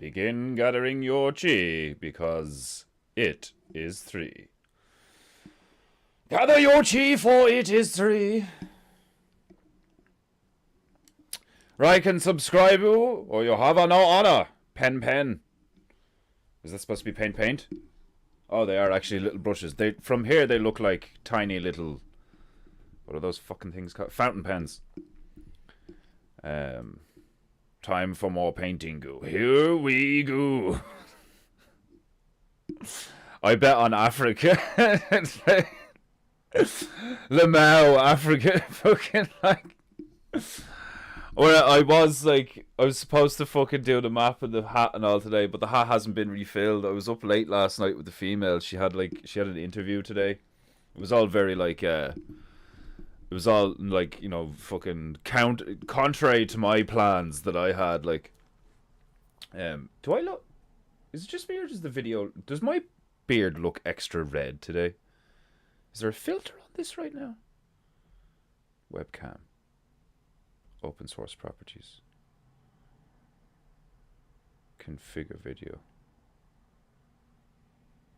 Begin gathering your chi, because it is 3. Gather your chi, for it is 3. Like and subscribe, or you have no honor. Pen. Is that supposed to be paint? Oh, they are actually little brushes. From here, they look like tiny little... What are those fucking things called? Fountain pens. Time for more Peinteingu. Here we go. I bet on Africa. Lamau, Africa. Fucking like... Well, I was supposed to fucking do the map and the hat and all today, but the hat hasn't been refilled. I was up late last night with the female. She had an interview today. It was all very fucking contrary to my plans that I had. Do I look? Is it just me or does the video? Does my beard look extra red today? Is there a filter on this right now? Webcam. Open source properties. Configure video.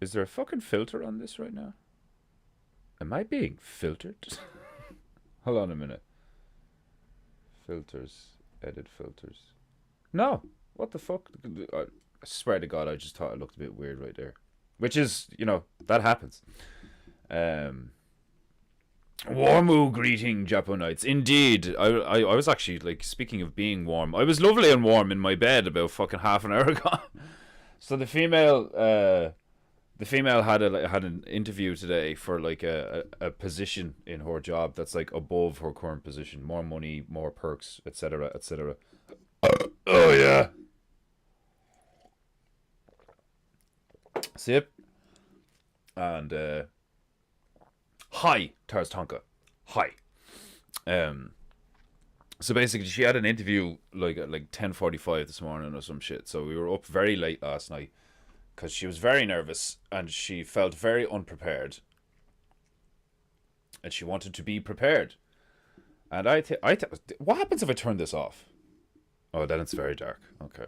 Is there a fucking filter on this right now? Am I being filtered? Hold on a minute. Filters. Edit filters. No. What the fuck? I swear to God, I just thought I looked a bit weird right there. Which is, that happens. Warmu greeting, Japonites. Indeed. I was actually, speaking of being warm, I was lovely and warm in my bed about fucking half an hour ago. So the female had an interview today for a position in her job that's above her current position. More money, more perks, etc., etc. Oh yeah. Sip. And hi, Tars Tonka. Hi. So basically, she had an interview at 10:45 this morning or some shit. So we were up very late last night because she was very nervous and she felt very unprepared. And she wanted to be prepared. And what happens if I turn this off? Oh, then it's very dark. Okay.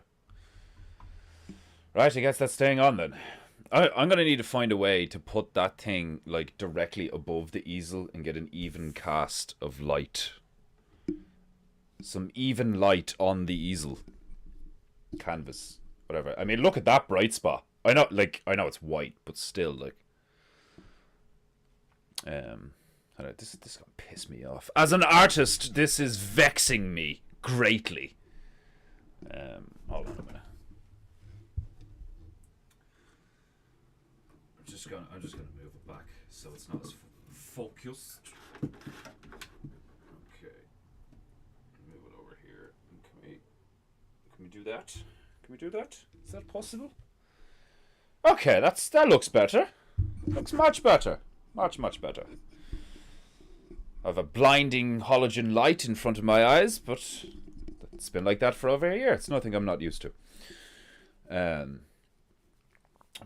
Right, I guess that's staying on then. I'm going to need to find a way to put that thing directly above the easel and get an even cast of light. Some even light on the easel. Canvas. Whatever. I mean, look at that bright spot. I know it's white, but still, this is going to piss me off. As an artist, this is vexing me greatly. Hold on a minute. I'm just gonna move it back so it's not as focused. Okay, move it over here. Can we do that? Can we do that? Is that possible? Okay, that looks better. Looks much better. Much better. I have a blinding halogen light in front of my eyes, but it's been like that for over a year. It's nothing I'm not used to.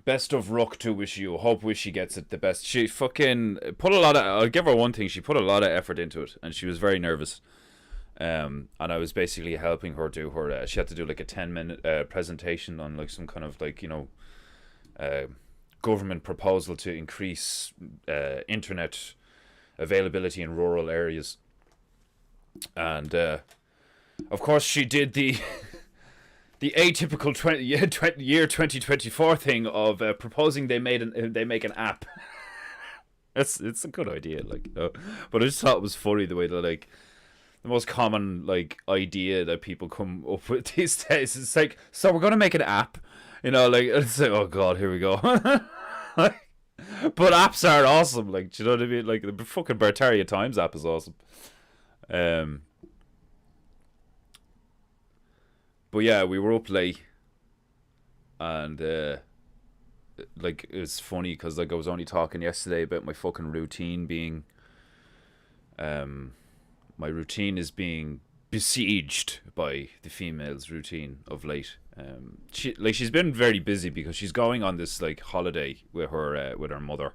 Best of luck to Wishy. Hope Wishy gets it the best. She fucking put a lot of... I'll give her one thing. She put a lot of effort into it. And she was very nervous. And I was basically helping her do her... she had to do a 10-minute presentation on some kind of government proposal to increase internet availability in rural areas. And of course she did the... the atypical year 2024 thing of proposing they make an app. It's a good idea, but I just thought it was funny the way that the most common idea that people come up with these days is so we're gonna make an app, it's oh god, here we go. But apps are awesome, do you know what I mean? The fucking Bertaria Times app is awesome. But yeah, we were up late, and it's funny because I was only talking yesterday about my fucking routine being, my routine is being besieged by the female's routine of late. She's been very busy because she's going on this holiday with her mother,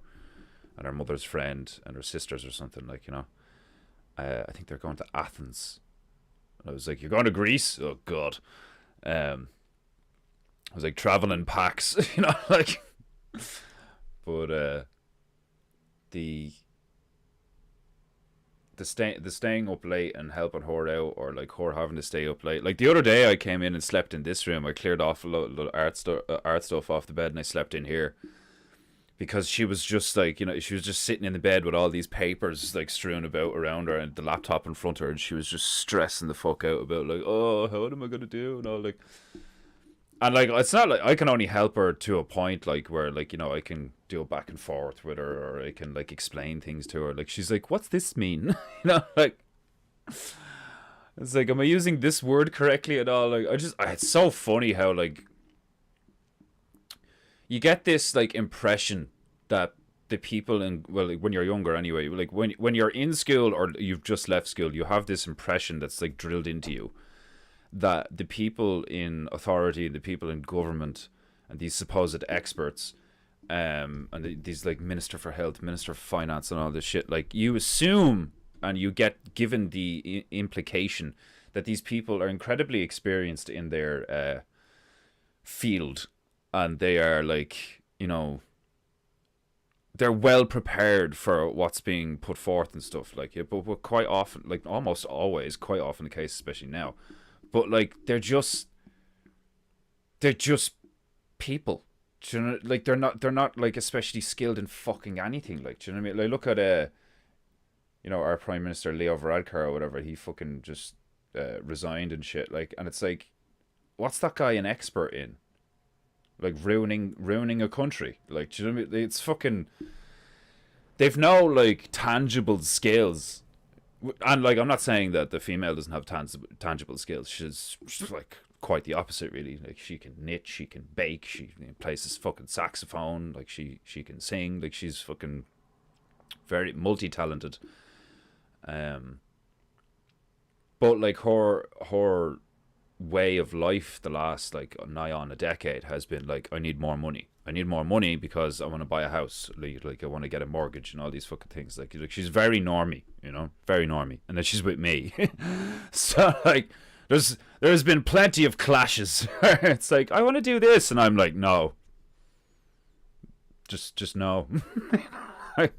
and her mother's friend and her sisters or something I think they're going to Athens. I was like, you're going to Greece? Oh, God. was like traveling packs, you know, like. But the staying up late and helping her out, or like her having to stay up late. Like the other day, I came in and slept in this room. I cleared off a lot of art stuff off the bed, and I slept in here because she was just like, you know, she was just sitting in the bed with all these papers like strewn about around her and the laptop in front of her, and she was just stressing the fuck out about like, oh, how am I gonna do, and all like. And like, it's not like I can only help her to a point, like where like, you know, I can do a back and forth with her, or I can like explain things to her. Like she's like, "What's this mean?" You know, like it's like, am I using this word correctly at all? Like it's so funny how like you get this like impression that the people in, well, like, when you're younger anyway, like when you're in school or you've just left school, you have this impression that's like drilled into you that the people in authority, the people in government, and these supposed experts, and these like Minister for Health, Minister for Finance, and all this shit, like you assume and you get given the implication that these people are incredibly experienced in their field, and they are like, you know, they're well prepared for what's being put forth and stuff, like, but quite often, like almost always, quite often the case, especially now. But like they're just people. Do you know, like they're not like especially skilled in fucking anything. Like, do you know what I mean? Like look at you know, our Prime Minister Leo Varadkar or whatever. He fucking just resigned and shit. Like, and it's like, what's that guy an expert in? Like ruining a country. Like, do you know what I mean? It's fucking. They've no like tangible skills. And like, I'm not saying that the female doesn't have tangible skills. She's like quite the opposite, really. Like she can knit, she can bake, she plays this fucking saxophone. Like she can sing. Like she's fucking very multi-talented. But like her way of life the last like nigh on a decade has been like, I need more money. I need more money because I want to buy a house. Like I want to get a mortgage and all these fucking things. Like she's very normie, you know, very normie. And then she's with me, so like there's been plenty of clashes. It's like, I want to do this, and I'm like, no, just no. Like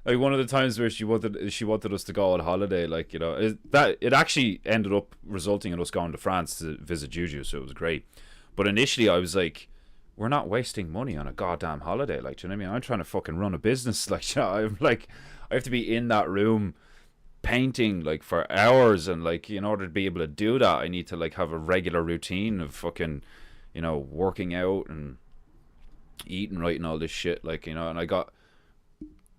one of the times where she wanted us to go on holiday, like, you know, it actually ended up resulting in us going to France to visit Juju, so it was great. But initially I was like, we're not wasting money on a goddamn holiday. Like, do you know what I mean? I'm trying to fucking run a business. Like, you know, I'm like, I have to be in that room painting like for hours, and like in order to be able to do that, I need to like have a regular routine of fucking, you know, working out and eating right and all this shit. Like, you know, and I got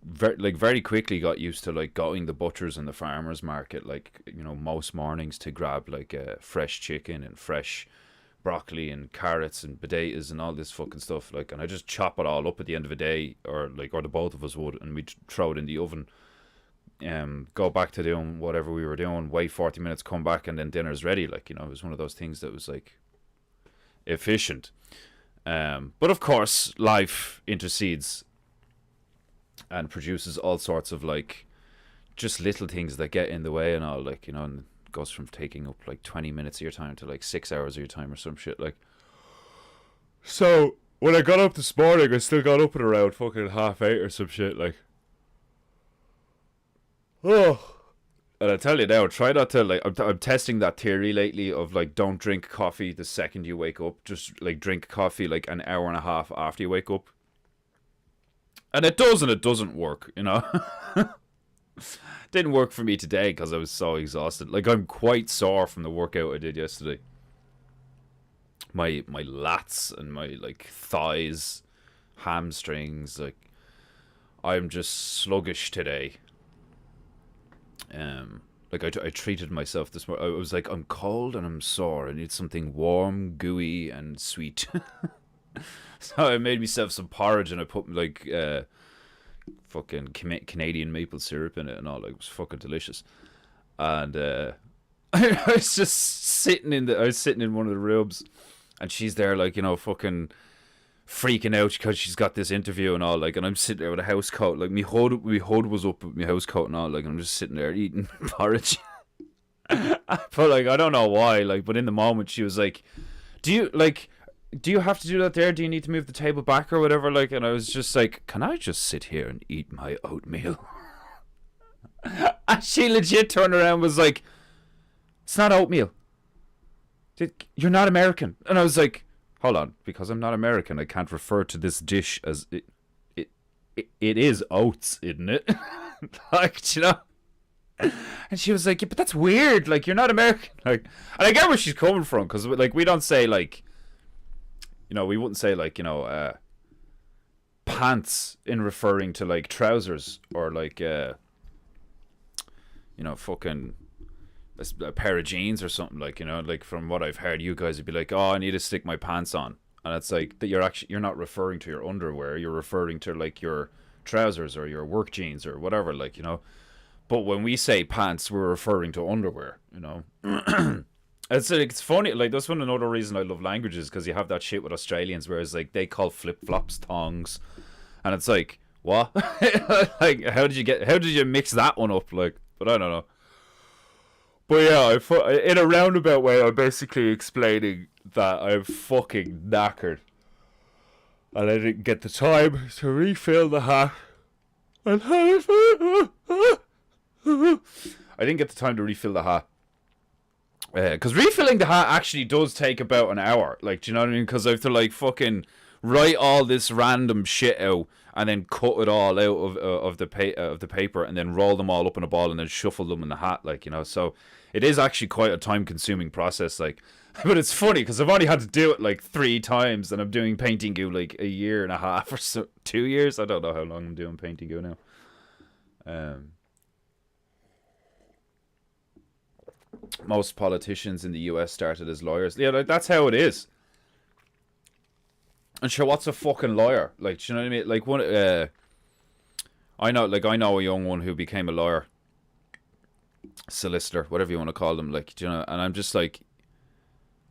very quickly got used to like going the butchers and the farmers market, like, you know, most mornings to grab like a fresh chicken and fresh broccoli and carrots and potatoes and all this fucking stuff, like, and I just chop it all up at the end of the day, or the both of us would, and we'd throw it in the oven, go back to doing whatever we were doing, wait 40 minutes, come back, and then dinner's ready. Like, you know, it was one of those things that was like efficient. But of course life intercedes and produces all sorts of like just little things that get in the way and all, like, you know, and goes from taking up like 20 minutes of your time to like 6 hours of your time or some shit. Like, so when I got up this morning, I still got up at around fucking 8:30 or some shit, like, oh, and I tell you now, try not to like, I'm testing that theory lately of like, don't drink coffee the second you wake up, just like drink coffee like an hour and a half after you wake up. And it does and it doesn't work, you know. Didn't work for me today because I was so exhausted. Like, I'm quite sore from the workout I did yesterday. My lats and my like thighs, hamstrings, like, I'm just sluggish today. Like I treated myself this morning. I was like, I'm cold and I'm sore. I need something warm, gooey, and sweet. So I made myself some porridge and I put like fucking Canadian maple syrup in it and all. Like, it was fucking delicious. And I was just sitting in one of the rooms, and she's there, like, you know, fucking freaking out because she's got this interview and all, like, and I'm sitting there with a house coat, like, my hood was up with my house coat and all, like, and I'm just sitting there eating porridge. But like, I don't know why, like, but in the moment she was like, do you like, do you have to do that there? Do you need to move the table back or whatever? Like, and I was just like, can I just sit here and eat my oatmeal? And she legit turned around and was like, it's not oatmeal. You're not American. And I was like, hold on, because I'm not American, I can't refer to this dish as it is oats, isn't it? Like, you know. And she was like, yeah, but that's weird. Like, you're not American. Like, and I get where she's coming from, because like we don't say like, you know, we wouldn't say like, you know, pants in referring to like trousers or like, you know, fucking a pair of jeans or something, like, you know, like from what I've heard, you guys would be like, oh, I need to stick my pants on, and it's like that you're not referring to your underwear, you're referring to like your trousers or your work jeans or whatever, like, you know. But when we say pants, we're referring to underwear, you know. It's funny, like that's one another reason I love languages, because you have that shit with Australians, whereas like they call flip flops thongs, and it's like, what? Like, how did you mix that one up? Like, but I don't know. But yeah, in a roundabout way, I'm basically explaining that I'm fucking knackered, and I didn't get the time to refill the hat. I didn't get the time to refill the hat. Because refilling the hat actually does take about an hour. Like, do you know what I mean? Because I have to like fucking write all this random shit out and then cut it all out of the paper and then roll them all up in a ball and then shuffle them in the hat. Like, you know, so it is actually quite a time consuming process. Like, but it's funny because I've only had to do it like 3 times, and I'm doing Peinteingu like a year and a half or so, 2 years. I don't know how long I'm doing Peinteingu now. Most politicians in the US started as lawyers. Yeah, like that's how it is. And sure, what's a fucking lawyer? Like, do you know what I mean? Like one, I know a young one who became a lawyer, solicitor, whatever you want to call them. Like, do you know? And I'm just like,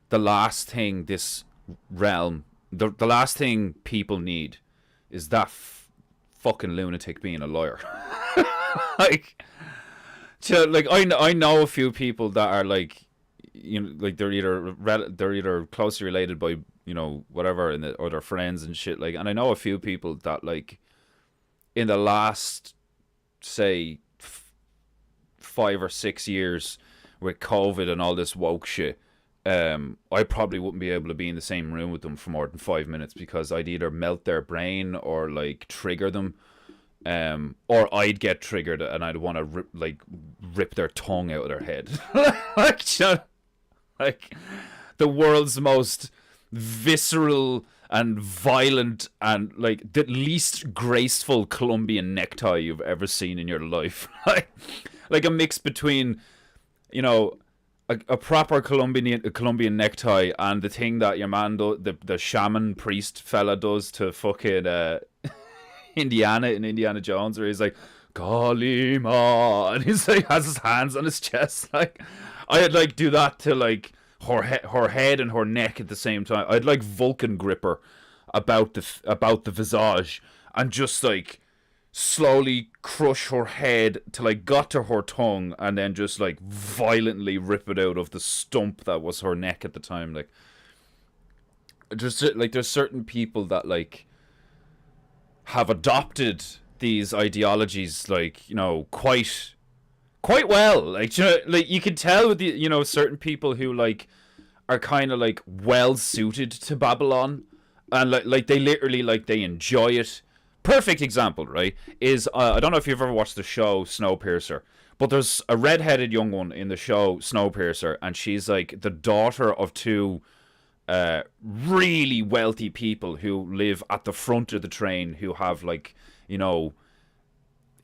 the last thing this realm, the last thing people need, is that fucking lunatic being a lawyer. Like. So, like, I know a few people that are like, you know, like they're either closely related by, you know, whatever, or their friends and shit. Like, and I know a few people that like, in the last, say, 5 or 6 years with COVID and all this woke shit, I probably wouldn't be able to be in the same room with them for more than 5 minutes, because I'd either melt their brain or like trigger them. Or I'd get triggered and I'd want to rip their tongue out of their head. Like, you know, like the world's most visceral and violent and like the least graceful Colombian necktie you've ever seen in your life. Like a mix between, you know, a proper Colombian necktie and the thing that your man the shaman priest fella does to fucking Indiana in Indiana Jones, where he's like, Kalima, and he's like has his hands on his chest. Like, I'd like do that to like her head and her neck at the same time. I'd like Vulcan gripper about the visage and just like slowly crush her head till I got to her tongue, and then just like violently rip it out of the stump that was her neck at the time. Like, just like there's certain people that like have adopted these ideologies, like, you know, quite well. Like, you know, like you can tell with the, you know, certain people who like are kind of like well suited to Babylon, and like they literally like they enjoy it. Perfect example, right, is I don't know if you've ever watched the show Snowpiercer, but there's a redheaded young one in the show Snowpiercer, and she's like the daughter of 2 really wealthy people who live at the front of the train, who have like, you know,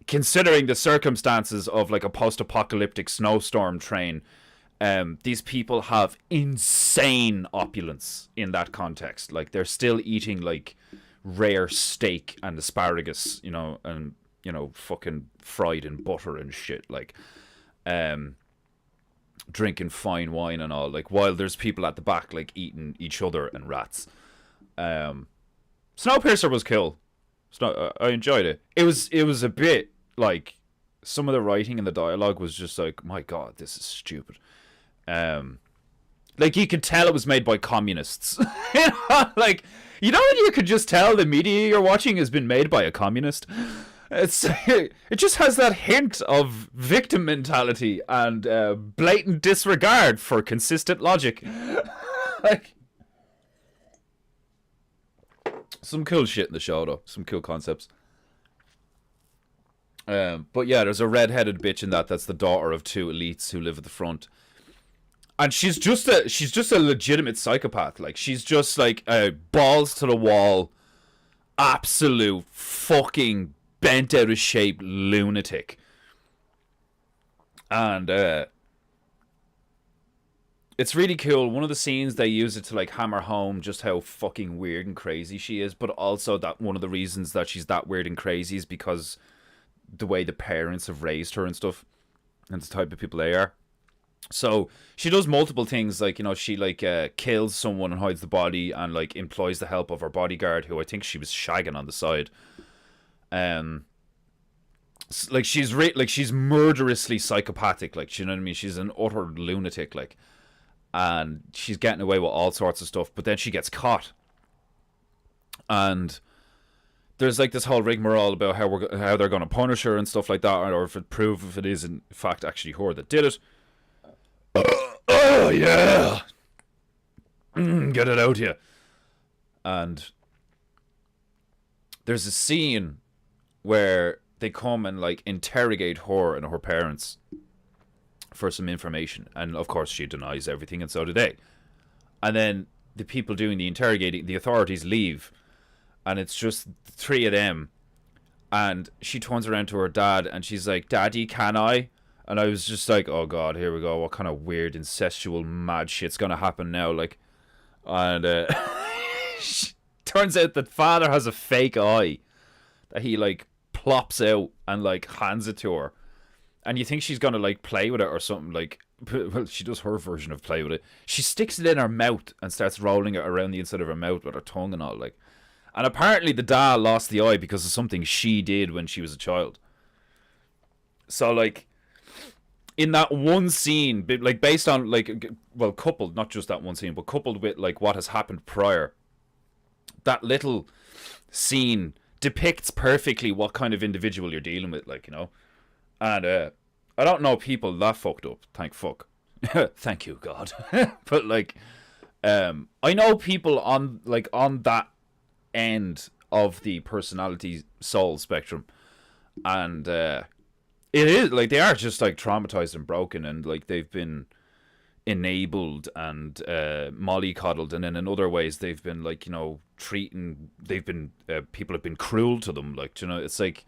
considering the circumstances of like a post-apocalyptic snowstorm train, these people have insane opulence in that context. Like, they're still eating like rare steak and asparagus, you know, and, you know, fucking fried in butter and shit, like, drinking fine wine and all, like, while there's people at the back like eating each other and rats. Snowpiercer was cool. I enjoyed it. It was a bit like, some of the writing and the dialogue was just like, my god, this is stupid. Like, you could tell it was made by communists. You know, like, you know when you could just tell the media you're watching has been made by a communist? It just has that hint of victim mentality and blatant disregard for consistent logic. Like, some cool shit in the show, though. Some cool concepts. But yeah, there's a red-headed bitch in that's the daughter of two elites who live at the front. And she's just a legitimate psychopath. Like, she's just like a balls to the wall, absolute fucking bent out of shape lunatic. And it's really cool. One of the scenes they use it to like hammer home just how fucking weird and crazy she is, but also that one of the reasons that she's that weird and crazy is because the way the parents have raised her and stuff, and the type of people they are. So she does multiple things, like, you know, she like kills someone and hides the body, and like employs the help of her bodyguard, who I think she was shagging on the side. Like, she's murderously psychopathic, like, you know what I mean? She's an utter lunatic, like, and she's getting away with all sorts of stuff. But then she gets caught, and there's like this whole rigmarole about how they're going to punish her and stuff like that, or if it is in fact actually her that did it. Oh yeah, get it out here. And there's a scene where they come and like interrogate her and her parents for some information, and of course she denies everything, and so do they. And then the people doing the interrogating, the authorities, leave, and it's just the three of them. And she turns around to her dad and she's like, "Daddy, can I?" And I was just like, oh god, here we go. What kind of weird incestual mad shit's gonna happen now? Like, and turns out that father has a fake eye that he like plops out and like hands it to her, and you think she's gonna like play with it or something. Like, well, she does her version of play with it. She sticks it in her mouth and starts rolling it around the inside of her mouth with her tongue and all, like. And apparently the dad lost the eye because of something she did when she was a child. So like, in that one scene, like, based on like, well, coupled, not just that one scene, but coupled with like what has happened prior, that little scene depicts perfectly what kind of individual you're dealing with, like, you know. And I don't know people that fucked up, thank fuck. Thank you, God. But like, I know people on that end of the personality soul spectrum, and it is like they are just like traumatized and broken, and like they've been enabled and mollycoddled, and then in other ways they've been like, you know, people have been cruel to them, like, you know. It's like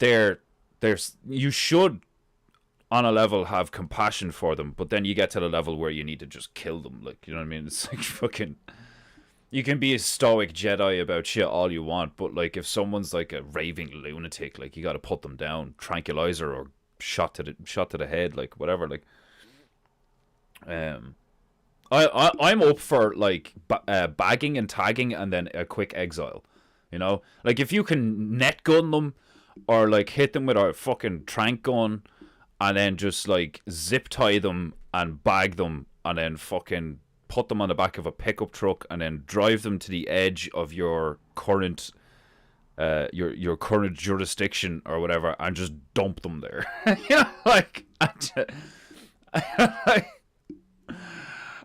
you should on a level have compassion for them, but then you get to the level where you need to just kill them, like, you know what I mean? It's like fucking, you can be a stoic Jedi about shit all you want, but like if someone's like a raving lunatic, like, you got to put them down, tranquilizer or shot to the head, like, whatever. Like, I'm up for like bagging and tagging and then a quick exile, you know. Like, if you can net gun them or like hit them with a fucking trank gun and then just like zip tie them and bag them and then fucking put them on the back of a pickup truck and then drive them to the edge of your current your current jurisdiction or whatever and just dump them there. You know, like,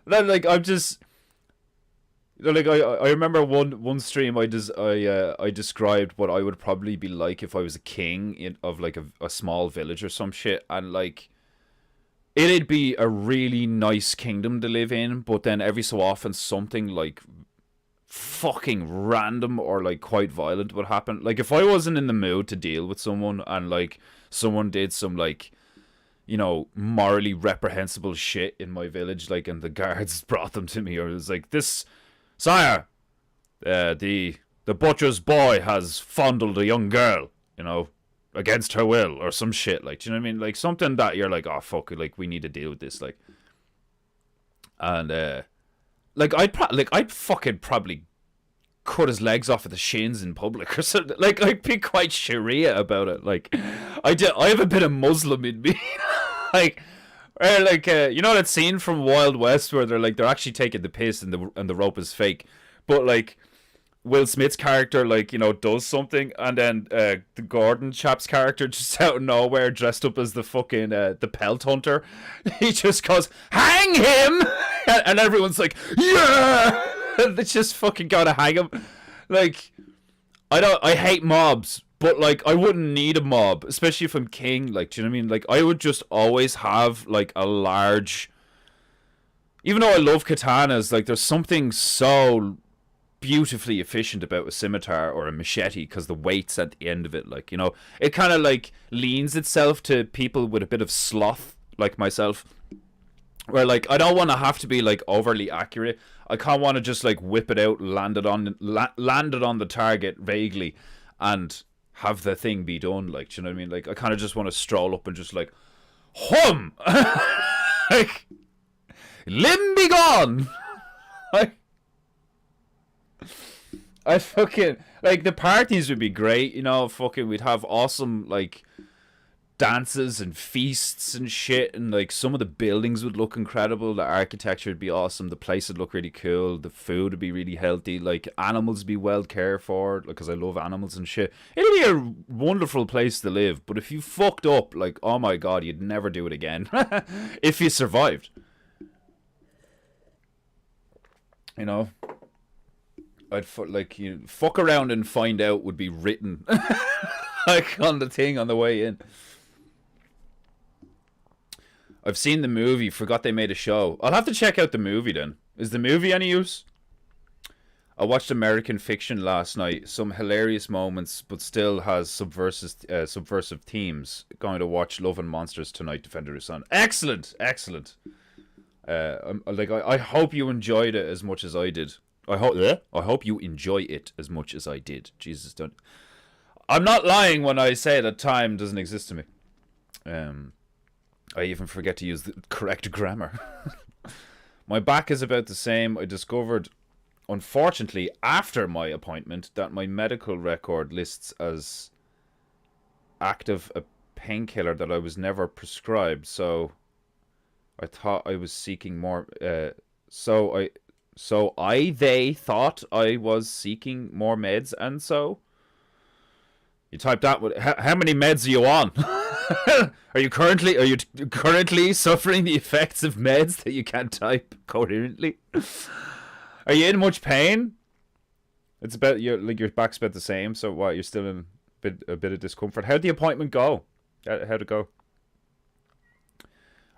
like, I'm just, like, I remember one stream I described what I would probably be like if I was a king of like a small village or some shit, and like, it'd be a really nice kingdom to live in, but then every so often something like fucking random or like quite violent would happen. Like, if I wasn't in the mood to deal with someone and like someone did some like, you know, morally reprehensible shit in my village, like, and the guards brought them to me, or it was like, this, sire, the butcher's boy has fondled a young girl, you know, against her will, or some shit, like, do you know what I mean? Like, something that you're like, oh fuck it, like, we need to deal with this, like. And like, I'd fucking probably cut his legs off at the shins in public or something. Like, I'd be quite Sharia about it. Like, I have a bit of Muslim in me. Like, Like, you know that scene from Wild West where they're actually taking the piss and the rope is fake, but like Will Smith's character, like, does something, and then the Gordon chap's character just out of nowhere, dressed up as the fucking the pelt hunter, he just goes, "Hang him!" and everyone's like, "Yeah!" They just fucking gotta hang him. Like, I hate mobs, but like I wouldn't need a mob, especially if I'm king. Like, do you know what I mean? Like, I would just always have like a large. Even though I love katanas, like there's something so beautifully efficient about a scimitar or a machete because the weight's at the end of it. Like, it kind of like leans itself to people with a bit of sloth like myself, where like I don't want to have to be like overly accurate. I can't want to just like whip it out, land it on the target vaguely, and have the thing be done. Like, do you know what I mean? Like, I kind of just want to stroll up and just like, hum, like, limb be gone. Like, I fucking like the parties would be great, fucking we'd have awesome like dances and feasts and shit, and like some of the buildings would look incredible, the architecture would be awesome, the place would look really cool, the food would be really healthy, like animals would be well cared for, because I love animals and shit. It'd be a wonderful place to live, but if you fucked up, like, oh my god, you'd never do it again. If you survived. I'd fuck around and find out would be written like on the thing on the way in. I've seen the movie, forgot they made a show. I'll have to check out the movie then. Is the movie any use? I watched American Fiction last night. Some hilarious moments, but still has subversive themes. Going to watch Love and Monsters tonight, Defender of Sun. Excellent, excellent. I hope you enjoyed it as much as I did. I hope you enjoy it as much as I did. Jesus, don't. I'm not lying when I say that time doesn't exist to me. I even forget to use the correct grammar. My back is about the same. I discovered, unfortunately, after my appointment, that my medical record lists as active a painkiller that I was never prescribed. So I thought I was seeking more. They thought I was seeking more meds, and so you type that with how many meds are you on? Are you currently suffering the effects of meds that you can't type coherently? Are you in much pain? It's about your back's about the same. So what? You're still in a bit of discomfort. How'd the appointment go? How'd it go?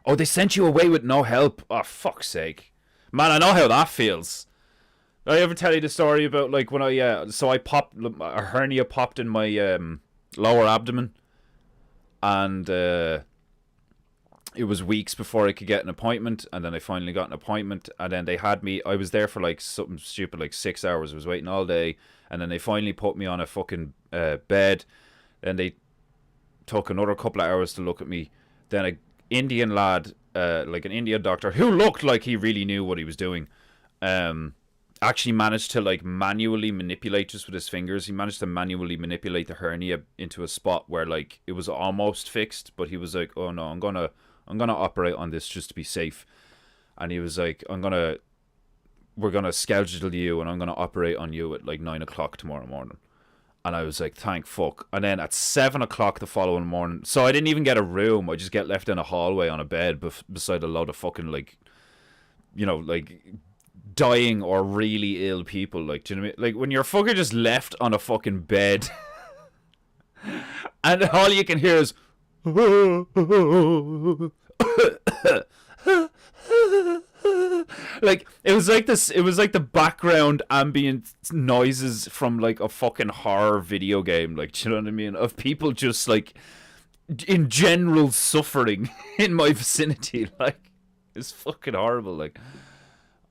Oh, they sent you away with no help. Oh, fuck's sake. Man, I know how that feels. Did I ever tell you the story about like when I popped a hernia popped in my lower abdomen, and it was weeks before I could get an appointment, and then I finally got an appointment, and then they had me. I was there for like something stupid like 6 hours. I was waiting all day, and then they finally put me on a fucking bed. Then they took another couple of hours to look at me. Then an Indian lad, like an Indian doctor who looked like he really knew what he was doing, actually managed to like manually manipulate, just with his fingers. He managed to manually manipulate the hernia into a spot where like it was almost fixed, but he was like, "Oh no, I'm gonna operate on this just to be safe." And he was like, "We're gonna schedule you, and I'm gonna operate on you at like 9 o'clock tomorrow morning." And I was like, thank fuck. And then at 7 o'clock the following morning, so I didn't even get a room. I just get left in a hallway on a bed beside a load of fucking like, like dying or really ill people. Like, do you know what I mean? Like when you're fucking just left on a fucking bed, and all you can hear is, like it was like the background ambient noises from like a fucking horror video game, like, do you know what I mean, of people just like in general suffering in my vicinity. Like, it's fucking horrible. Like,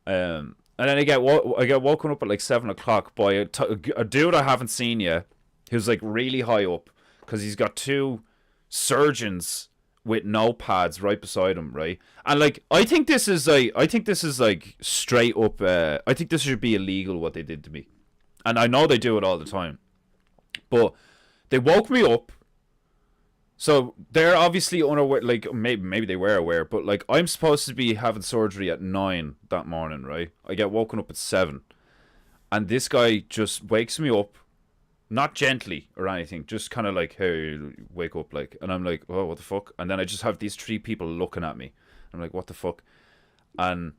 and then I get woken up at like 7 o'clock by a dude I haven't seen yet, who's like really high up, because he's got two surgeons with notepads right beside him, right? And like, I think this is like straight up. I think this should be illegal what they did to me, and I know they do it all the time. But they woke me up, So they're obviously unaware. Like maybe they were aware, but like I'm supposed to be having surgery at 9 that morning, right? I get woken up at 7, and this guy just wakes me up, not gently or anything, just kind of like, hey, wake up, like, and I'm like, oh, what the fuck? And then I just have these three people looking at me. I'm like, what the fuck? And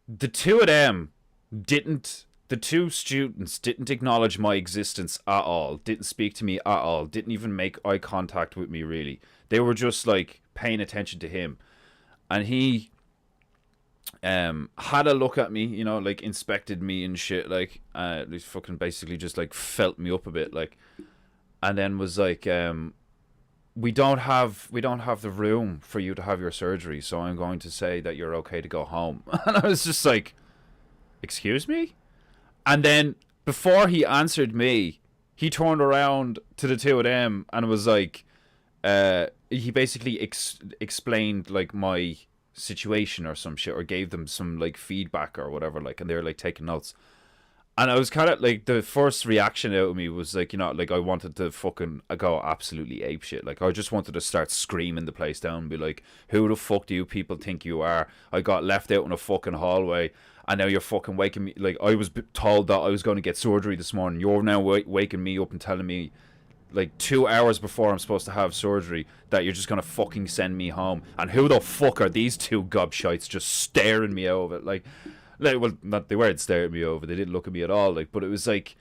the two of them didn't. The two students didn't acknowledge my existence at all. Didn't speak to me at all. Didn't even make eye contact with me. Really, they were just like paying attention to him, and he had a look at me, you know, like inspected me and shit, like fucking basically just like felt me up a bit, like, and then was like, we don't have the room for you to have your surgery, so I'm going to say that you're okay to go home. And I was just like, excuse me? And then before he answered me, he turned around to the two of them and was like, he basically explained like my situation or some shit, or gave them some like feedback or whatever, like, and they were like taking notes. And I was kind of like, the first reaction out of me was like, you know, like I wanted to fucking go absolutely ape shit. Like I just wanted to start screaming the place down and be like, who the fuck do you people think you are? I got left out in a fucking hallway and now you're fucking waking me. Like I was told that I was going to get surgery this morning. You're now waking me up and telling me like 2 hours before I'm supposed to have surgery that you're just gonna fucking send me home. And who the fuck are these two gobshites just staring me over? Like, well, not they weren't staring me over. They didn't look at me at all. Like, but it was like,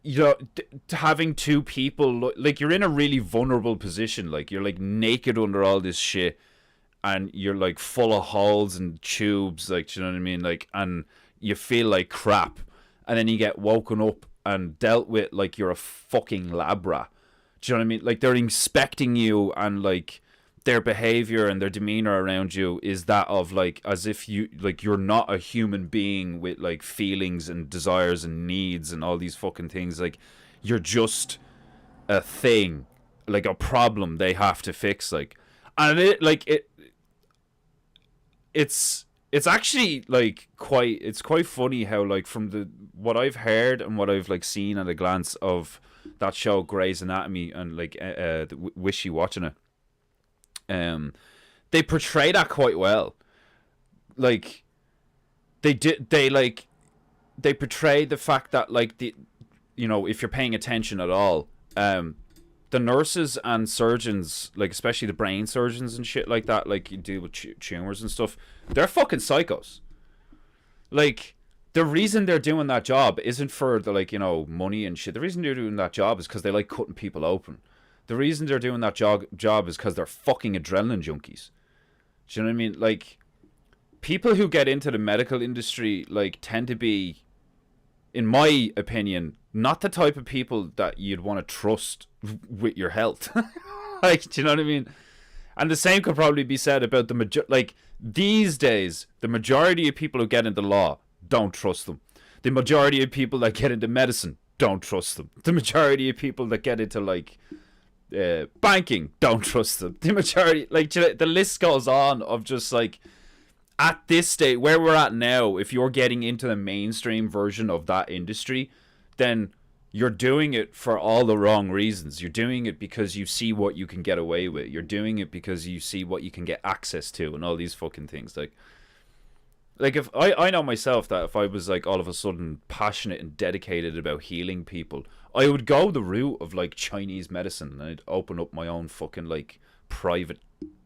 you know, having two people, like, you're in a really vulnerable position. Like, you're like naked under all this shit, and you're like full of holes and tubes. Like, do you know what I mean? Like, and you feel like crap, and then you get woken up and dealt with like you're a fucking lab rat. Do you know what I mean? Like, they're inspecting you, and like their behavior and their demeanor around you is that of like, as if you, like, you're not a human being with like feelings and desires and needs and all these fucking things. Like, you're just a thing, like a problem they have to fix. Like, and it's actually like quite funny how, like, from the what I've heard and what I've like seen at a glance of that show Grey's Anatomy, and like Wishy watching it, they portray that quite well. Like, they portray the fact that, like, the, you know, if you're paying attention at all, the nurses and surgeons, like especially the brain surgeons and shit like that, like you deal with tumors and stuff, they're fucking psychos. Like, the reason they're doing that job isn't for the, like, you know, money and shit. The reason they're doing that job is because they like cutting people open. The reason they're doing that job is because they're fucking adrenaline junkies. Do you know what I mean? Like, people who get into the medical industry, like, tend to be, in my opinion, not the type of people that you'd want to trust with your health. Like, do you know what I mean? And the same could probably be said about like, these days, the majority of people who get into law, don't trust them. The majority of people that get into medicine, don't trust them. The majority of people that get into, like, banking, don't trust them. The majority, like, the list goes on of just, like, at this state where we're at now, if you're getting into the mainstream version of that industry, then you're doing it for all the wrong reasons. You're doing it because you see what you can get away with. You're doing it because you see what you can get access to and all these fucking things. Like if I know myself that if I was, like, all of a sudden passionate and dedicated about healing people, I would go the route of, like, Chinese medicine, and I'd open up my own fucking, like, private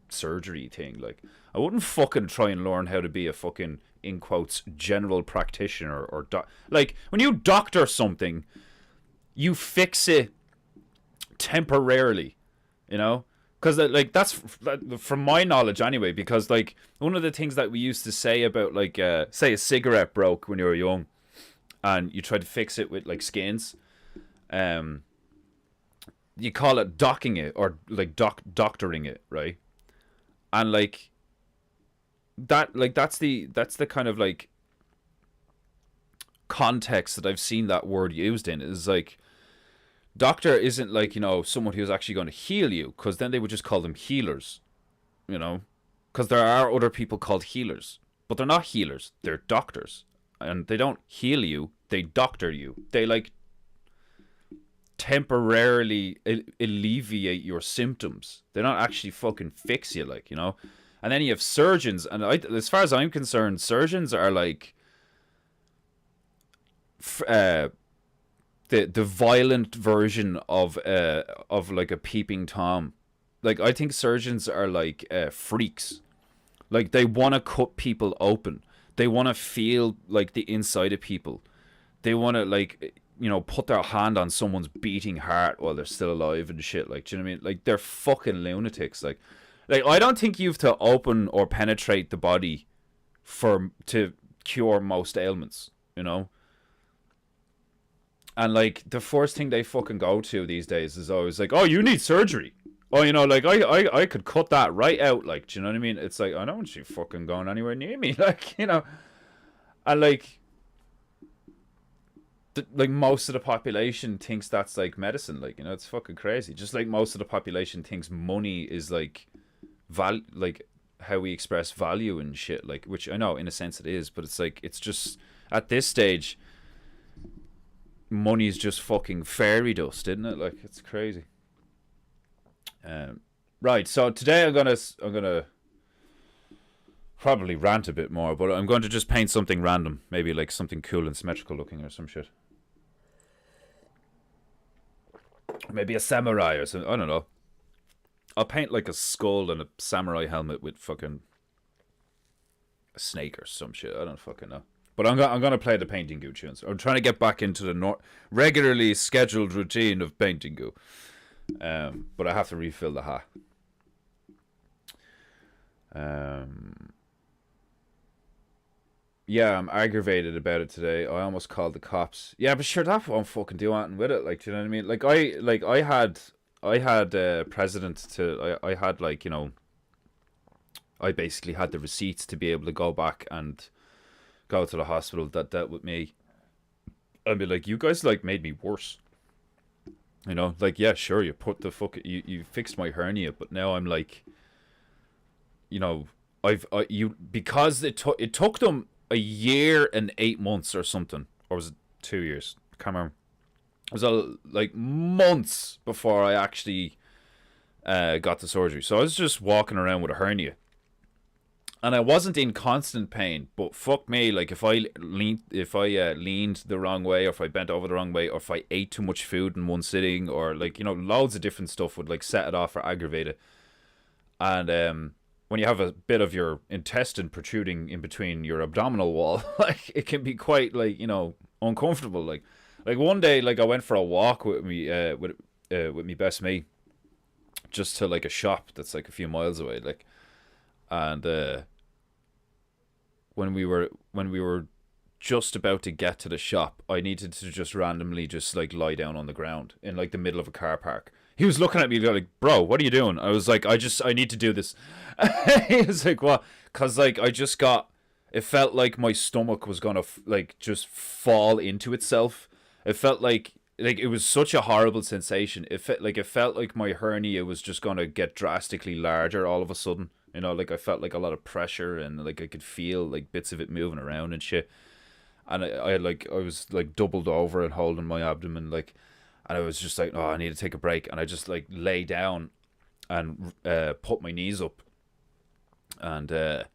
surgery thing. Like, I wouldn't fucking try and learn how to be a fucking, in quotes, general practitioner or like, when you doctor something, you fix it temporarily, you know? Because, like, that's from my knowledge anyway. Because, like, one of the things that we used to say about, like, say a cigarette broke when you were young, and you tried to fix it with, like, skins, you call it docking it, or like doctoring it, right? And, like, that's the kind of, like, context that I've seen that word used in, is like, doctor isn't, like, you know, someone who's actually going to heal you, because then they would just call them healers, you know, because there are other people called healers, but they're not healers, they're doctors, and they don't heal you, they doctor you. They, like, temporarily alleviate your symptoms. They don't actually fucking fix you, like, you know. And then you have surgeons, and as far as I'm concerned, surgeons are like the violent version of like a peeping tom. Like, I think surgeons are like freaks. Like, they want to cut people open. They want to feel like the inside of people. They want to, like, you know, put their hand on someone's beating heart while they're still alive and shit. Like, do you know what I mean? Like, they're fucking lunatics. Like I don't think you have to open or penetrate the body to cure most ailments, you know? And, like, the first thing they fucking go to these days is always like, oh, you need surgery. Oh, you know, like, I could cut that right out. Like, do you know what I mean? It's like, I don't want you fucking going anywhere near me. Like, you know. And, like, like, most of the population thinks that's, like, medicine. Like, you know, it's fucking crazy. Just like most of the population thinks money is, like, like, how we express value and shit. Like, which I know, in a sense, it is. But it's, like, it's just, at this stage, money's just fucking fairy dust, isn't it? Like, it's crazy. Right, so today I'm gonna probably rant a bit more, but I'm going to just paint something random, maybe like something cool and symmetrical looking or some shit. Maybe a samurai or something. I don't know. I'll paint like a skull and a samurai helmet with fucking a snake or some shit. I don't fucking know. But I'm gonna play the Peinteingu tunes. I'm trying to get back into the regularly scheduled routine of Peinteingu. But I have to refill the hat. Yeah, I'm aggravated about it today. I almost called the cops. Yeah, but sure, that won't fucking do anything with it. Like, do you know what I mean? Like, I had president to. I had, like, you know, I basically had the receipts to be able to go back and go to the hospital that dealt with me. I'd be like, you guys, like, made me worse. You know, like, yeah, sure, you put the you fixed my hernia, but now I'm like, you know, because it took them a year and 8 months or something, or was it 2 years? I can't remember. It was like months before I actually got the surgery. So I was just walking around with a hernia, and I wasn't in constant pain. But fuck me, like, if I leaned the wrong way, or if I bent over the wrong way, or if I ate too much food in one sitting, or, like, you know, loads of different stuff would, like, set it off or aggravate it. And when you have a bit of your intestine protruding in between your abdominal wall, like, it can be quite, like, you know, uncomfortable. Like one day, like, I went for a walk with me with me best mate, just to, like, a shop that's, like, a few miles away, like, and when we were just about to get to the shop, I needed to just randomly just, like, lie down on the ground in, like, the middle of a car park. He was looking at me like, bro, what are you doing? I was like, I need to do this. He was like, what? Because, like, it felt like my stomach was going to, like, just fall into itself. It felt like it was such a horrible sensation. It felt like my hernia was just going to get drastically larger all of a sudden. You know, like, I felt like a lot of pressure, and, like, I could feel, like, bits of it moving around and shit. And I was, like, doubled over and holding my abdomen, like, and I was just like, oh, I need to take a break. And I just, like, lay down and put my knees up. And I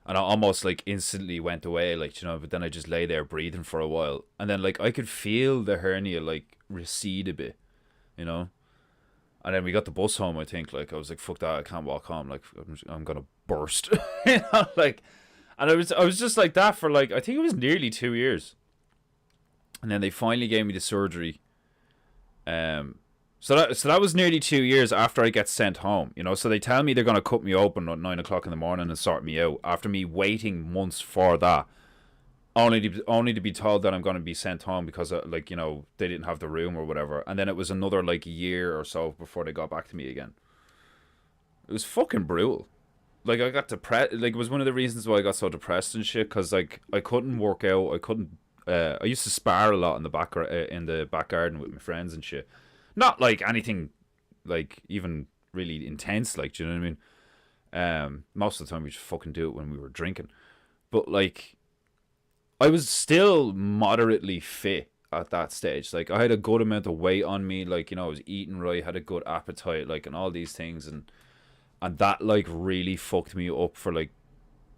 almost, like, instantly went away, like, you know, but then I just lay there breathing for a while. And then, like, I could feel the hernia, like, recede a bit, you know. And then we got the bus home, I think. Like, I was like, fuck that, I can't walk home. Like, I'm going to burst. You know, like, and I was just like that for, like, I think it was nearly 2 years. And then they finally gave me the surgery. So that was nearly 2 years after I get sent home, you know. So they tell me they're going to cut me open at 9 o'clock in the morning and sort me out after me waiting months for that. Only to be told that I'm going to be sent home because, like, you know, they didn't have the room or whatever. And then it was another, like, year or so before they got back to me again. It was fucking brutal. Like, I got depressed. Like, it was one of the reasons why I got so depressed and shit. Because, like, I couldn't work out. I couldn't. I used to spar a lot in the back garden with my friends and shit. Not, like, anything, like, even really intense. Like, do you know what I mean? Most of the time we just fucking do it when we were drinking. But, like, I was still moderately fit at that stage. Like, I had a good amount of weight on me. Like, you know, I was eating right, had a good appetite, like, and all these things, and that like really fucked me up for like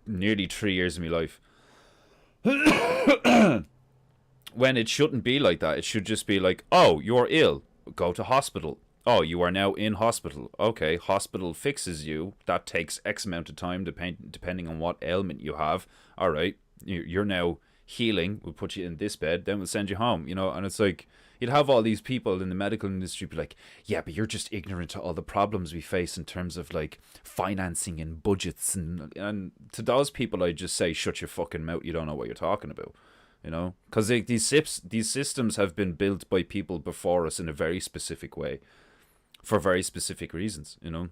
nearly 3 years of my life. When it shouldn't be like that. It should just be like, oh, you're ill, go to hospital. Oh, you are now in hospital. Okay, hospital fixes you. That takes X amount of time, depending on what ailment you have. All right, you're now healing. We'll put you in this bed, then we'll send you home. You know, and it's like you'd have all these people in the medical industry be like, yeah, but you're just ignorant to all the problems we face in terms of like financing and budgets, and to those people, I just say, shut your fucking mouth. You don't know what you're talking about. You know, because these systems have been built by people before us in a very specific way, for very specific reasons, you know.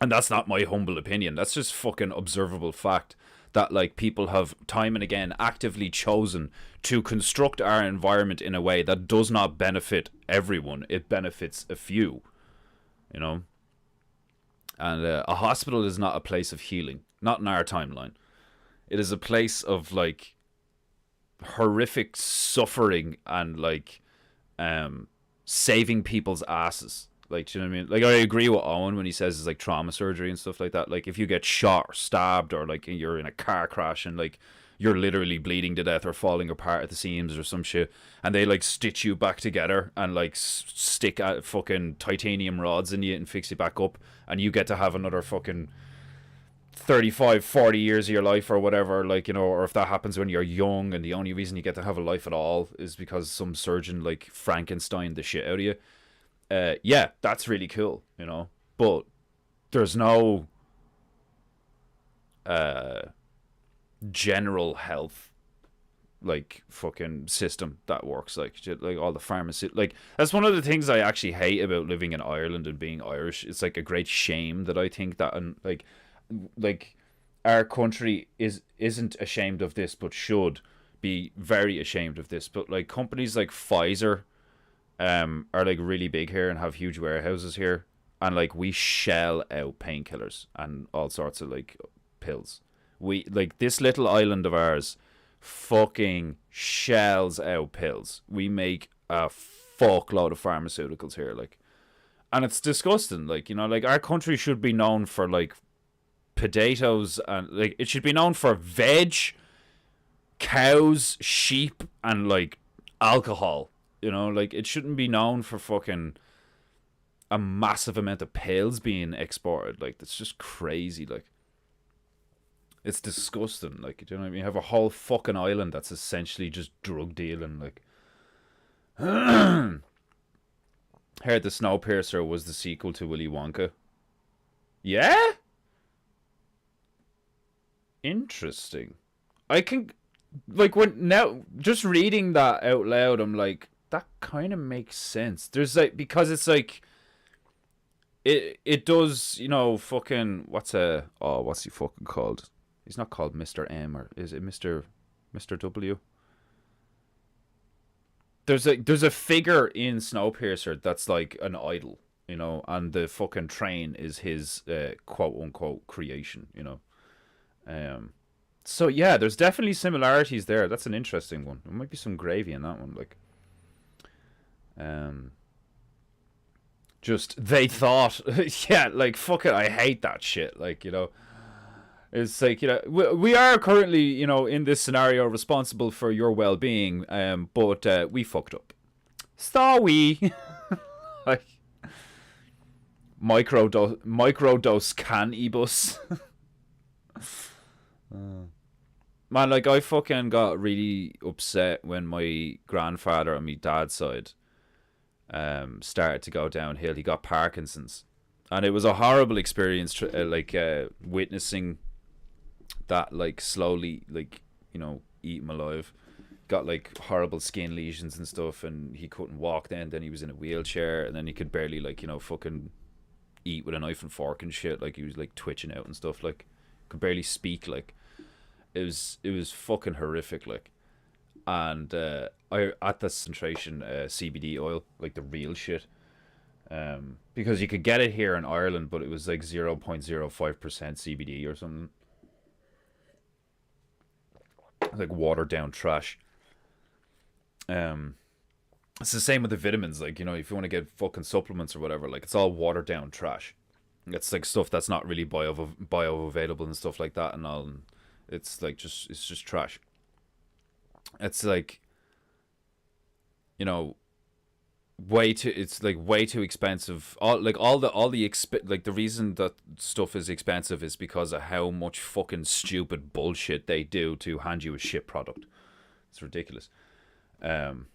And that's not my humble opinion. That's just fucking observable fact that like people have time and again actively chosen to construct our environment in a way that does not benefit everyone. It benefits a few, you know. And a hospital is not a place of healing, not in our timeline. It is a place of like horrific suffering and like saving people's asses. Like, do you know what I mean? Like, I agree with Owen when he says it's like trauma surgery and stuff like that. Like, if you get shot or stabbed or like you're in a car crash and like you're literally bleeding to death or falling apart at the seams or some shit, and they like stitch you back together and like stick fucking titanium rods in you and fix you back up, and you get to have another fucking 35-40 years of your life or whatever, like, you know, or if that happens when you're young and the only reason you get to have a life at all is because some surgeon like Frankenstein the shit out of you. Yeah, that's really cool, you know, but there's no general health like fucking system that works like all the pharmacy. Like, that's one of the things I actually hate about living in Ireland and being Irish. It's like a great shame that I think that, and like our country isn't ashamed of this, but should be very ashamed of this. But like companies like Pfizer are like really big here and have huge warehouses here, and like we shell out painkillers and all sorts of like pills. We like this little island of ours fucking shells out pills. We make a fuckload of pharmaceuticals here, like, and it's disgusting. Like, you know, like our country should be known for like potatoes, and like it should be known for veg, cows, sheep, and like alcohol. You know, like it shouldn't be known for fucking a massive amount of pills being exported. Like, that's just crazy. Like, it's disgusting. Like, do you know what I mean? You have a whole fucking island that's essentially just drug dealing. Like, heard the Snowpiercer was the sequel to Willy Wonka. Yeah? Interesting. I can, like, when now just reading that out loud, I'm like, that kind of makes sense. There's like, because it's like it does, you know, fucking what's he fucking called? He's not called Mr. M, or is it Mr. W? There's a figure in Snowpiercer that's like an idol, you know, and the fucking train is his quote unquote creation, you know. So yeah, there's definitely similarities there. That's an interesting one. There might be some gravy in that one, like. Just they thought, yeah, like fuck it, I hate that shit. Like, you know, it's like, you know, we are currently, you know, in this scenario responsible for your well-being, but we fucked up. Sorry. Like microdose cannabis. Man, like I fucking got really upset when my grandfather on my dad's side started to go downhill. He got Parkinson's, and it was a horrible experience, witnessing that, like, slowly, like, you know, eat him alive. Got like horrible skin lesions and stuff, and he couldn't walk then he was in a wheelchair, and then he could barely, like, you know, fucking eat with a knife and fork and shit. Like, he was like twitching out and stuff, like could barely speak. Like, it was fucking horrific. Like, and I at the concentration CBD oil, like the real shit, because you could get it here in Ireland, but it was like 0.05% CBD or something, like watered down trash. Um, it's the same with the vitamins. Like, if you want to get fucking supplements or whatever, like, it's all watered down trash. It's like stuff that's not really bioavailable and stuff like that and all. And it's like it's just trash. It's like, you know, way too expensive. Like the reason that stuff is expensive is because of how much fucking stupid bullshit they do to hand you a shit product. It's ridiculous. Um,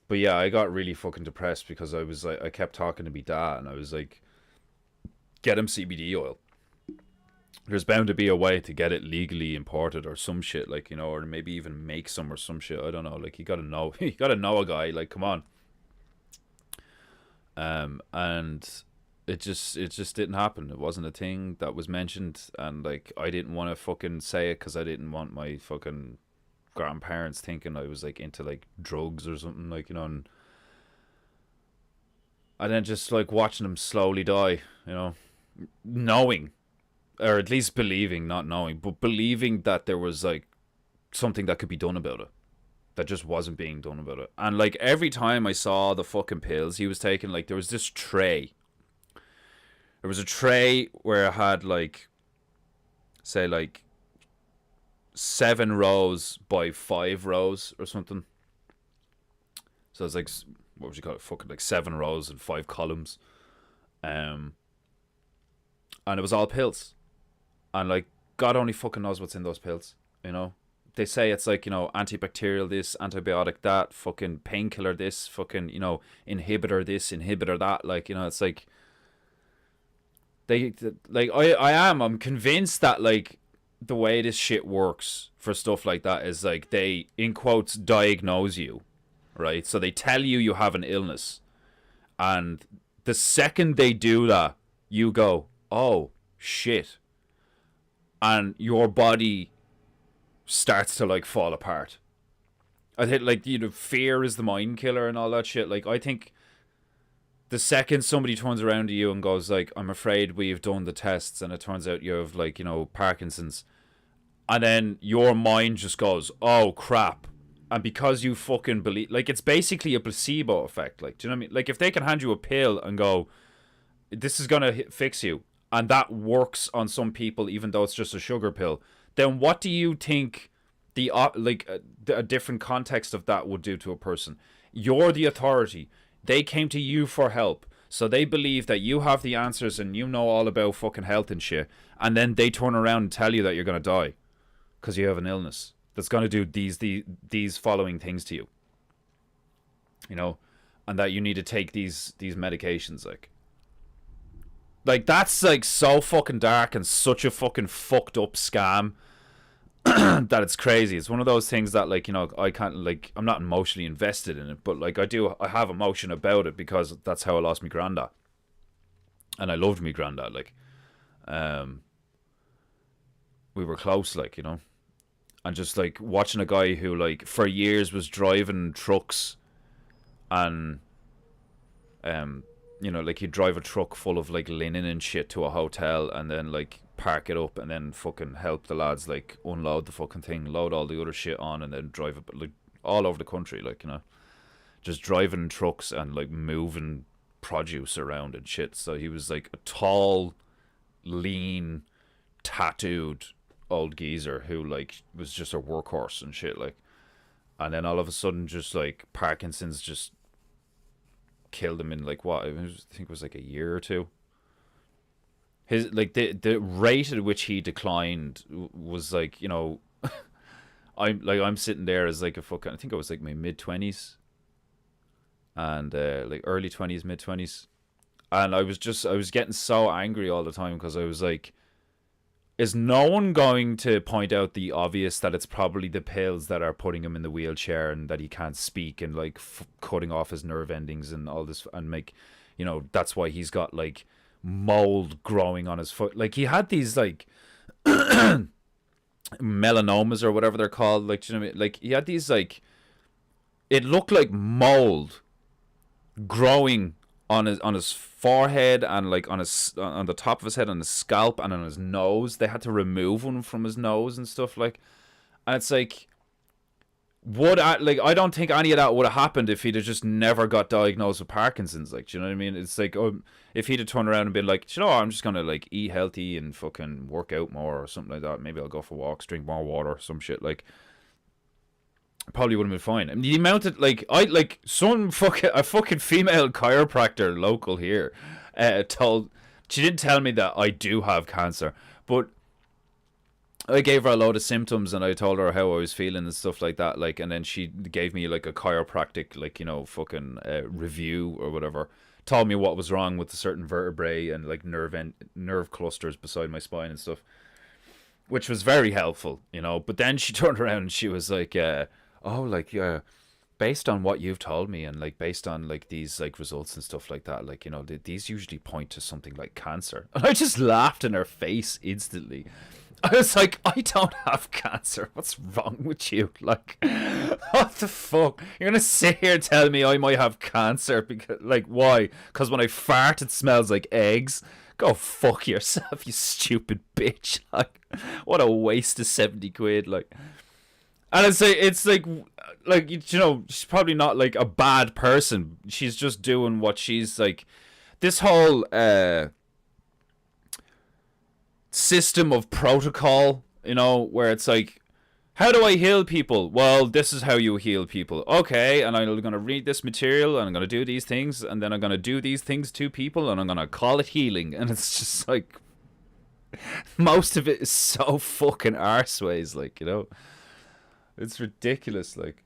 but yeah, I got really fucking depressed because I kept talking to me dad and I was like, get him CBD oil. There's bound to be a way to get it legally imported or some shit, like, or maybe even make some or some shit. I don't know. Like, you gotta know, you gotta know a guy. Like, come on. And it just didn't happen. It wasn't a thing that was mentioned, and like I didn't want to fucking say it because I didn't want my fucking grandparents thinking I was like into like drugs or something, like, and then just like watching them slowly die, knowing, or at least believing, not knowing, but believing that there was like something that could be done about it that just wasn't being done about it. And like every time I saw the fucking pills he was taking, like there was this tray. There was a tray where it had like, say like 7 rows by 5 rows or something. So it's like, what would you call it? Fucking like 7 rows and 5 columns. And it was all pills. And like, God only fucking knows what's in those pills, They say it's like, antibacterial this, antibiotic that, fucking painkiller this, fucking, inhibitor this, inhibitor that. Like, it's like, I'm convinced that like the way this shit works for stuff like that is like they, in quotes, diagnose you, right? So they tell you have an illness. And the second they do that, you go, oh, shit. And your body starts to like fall apart. I think like, fear is the mind killer and all that shit. Like, I think the second somebody turns around to you and goes like, I'm afraid we've done the tests and it turns out you have like, Parkinson's, and then your mind just goes, oh crap. And because you fucking believe, like, it's basically a placebo effect. Like, do you know what I mean? Like, if they can hand you a pill and go, this is gonna fix you, and that works on some people even though it's just a sugar pill, then what do you think a different context of that would do to a person? You're the authority. They came to you for help, so they believe that you have the answers and you know all about fucking health and shit, and then they turn around and tell you that you're gonna die because you have an illness that's gonna do these following things to you, and that you need to take these medications, like that's like so fucking dark and such a fucking fucked up scam that it's crazy. It's one of those things that like, I can't, like, I'm not emotionally invested in it, but like I have emotion about it because that's how I lost my granddad. And I loved me granddad, like, we were close, like, and just like watching a guy who like for years was driving trucks and like he'd drive a truck full of like linen and shit to a hotel and then like park it up and then fucking help the lads like unload the fucking thing, load all the other shit on, and then drive it like all over the country, like, just driving trucks and like moving produce around and shit. So he was like a tall, lean, tattooed old geezer who like was just a workhorse and shit, like, and then all of a sudden just like Parkinson's just killed him in like what I think it was like a year or two. His like the rate at which he declined was like, I'm sitting there as like a fucking, I think I was like my mid-20s and like early 20s, mid-20s, and I was getting so angry all the time because I was like, is no one going to point out the obvious, that it's probably the pills that are putting him in the wheelchair and that he can't speak and like cutting off his nerve endings and all this, and like, that's why he's got like mold growing on his foot. Like he had these like melanomas or whatever they're called, like, do you know what I mean? Like he had these like, it looked like mold growing on his forehead and like on the top of his head, on his scalp and on his nose. They had to remove one from his nose and stuff, like, and it's like, would I like? I don't think any of that would have happened if he'd have just never got diagnosed with Parkinson's. Like, do you know what I mean? It's like, if he'd have turned around and been like, do you know what, I'm just gonna like eat healthy and fucking work out more or something like that. Maybe I'll go for walks, drink more water, some shit. Like, probably would have been fine. I mean, the amount of like, a fucking female chiropractor local here, she didn't tell me that I do have cancer, but I gave her a load of symptoms and I told her how I was feeling and stuff like that. Like, and then she gave me like a chiropractic, like, fucking review or whatever. Told me what was wrong with the certain vertebrae and like nerve clusters beside my spine and stuff, which was very helpful. But then she turned around and she was like, "Oh, like, yeah, based on what you've told me and like based on like these like results and stuff like that, like, these usually point to something like cancer." And I just laughed in her face instantly. I was like, I don't have cancer. What's wrong with you? Like, what the fuck? You're gonna sit here and tell me I might have cancer because, like, why? Because when I fart, it smells like eggs. Go fuck yourself, you stupid bitch. Like, what a waste of 70 quid. Like, and it's like, she's probably not like a bad person. She's just doing what she's like. This whole system of protocol, where it's like, how do I heal people? Well, this is how you heal people. Okay, and I'm going to read this material, and I'm going to do these things, and then I'm going to do these things to people, and I'm going to call it healing. And it's just like, most of it is so fucking arseways, like, It's ridiculous, like.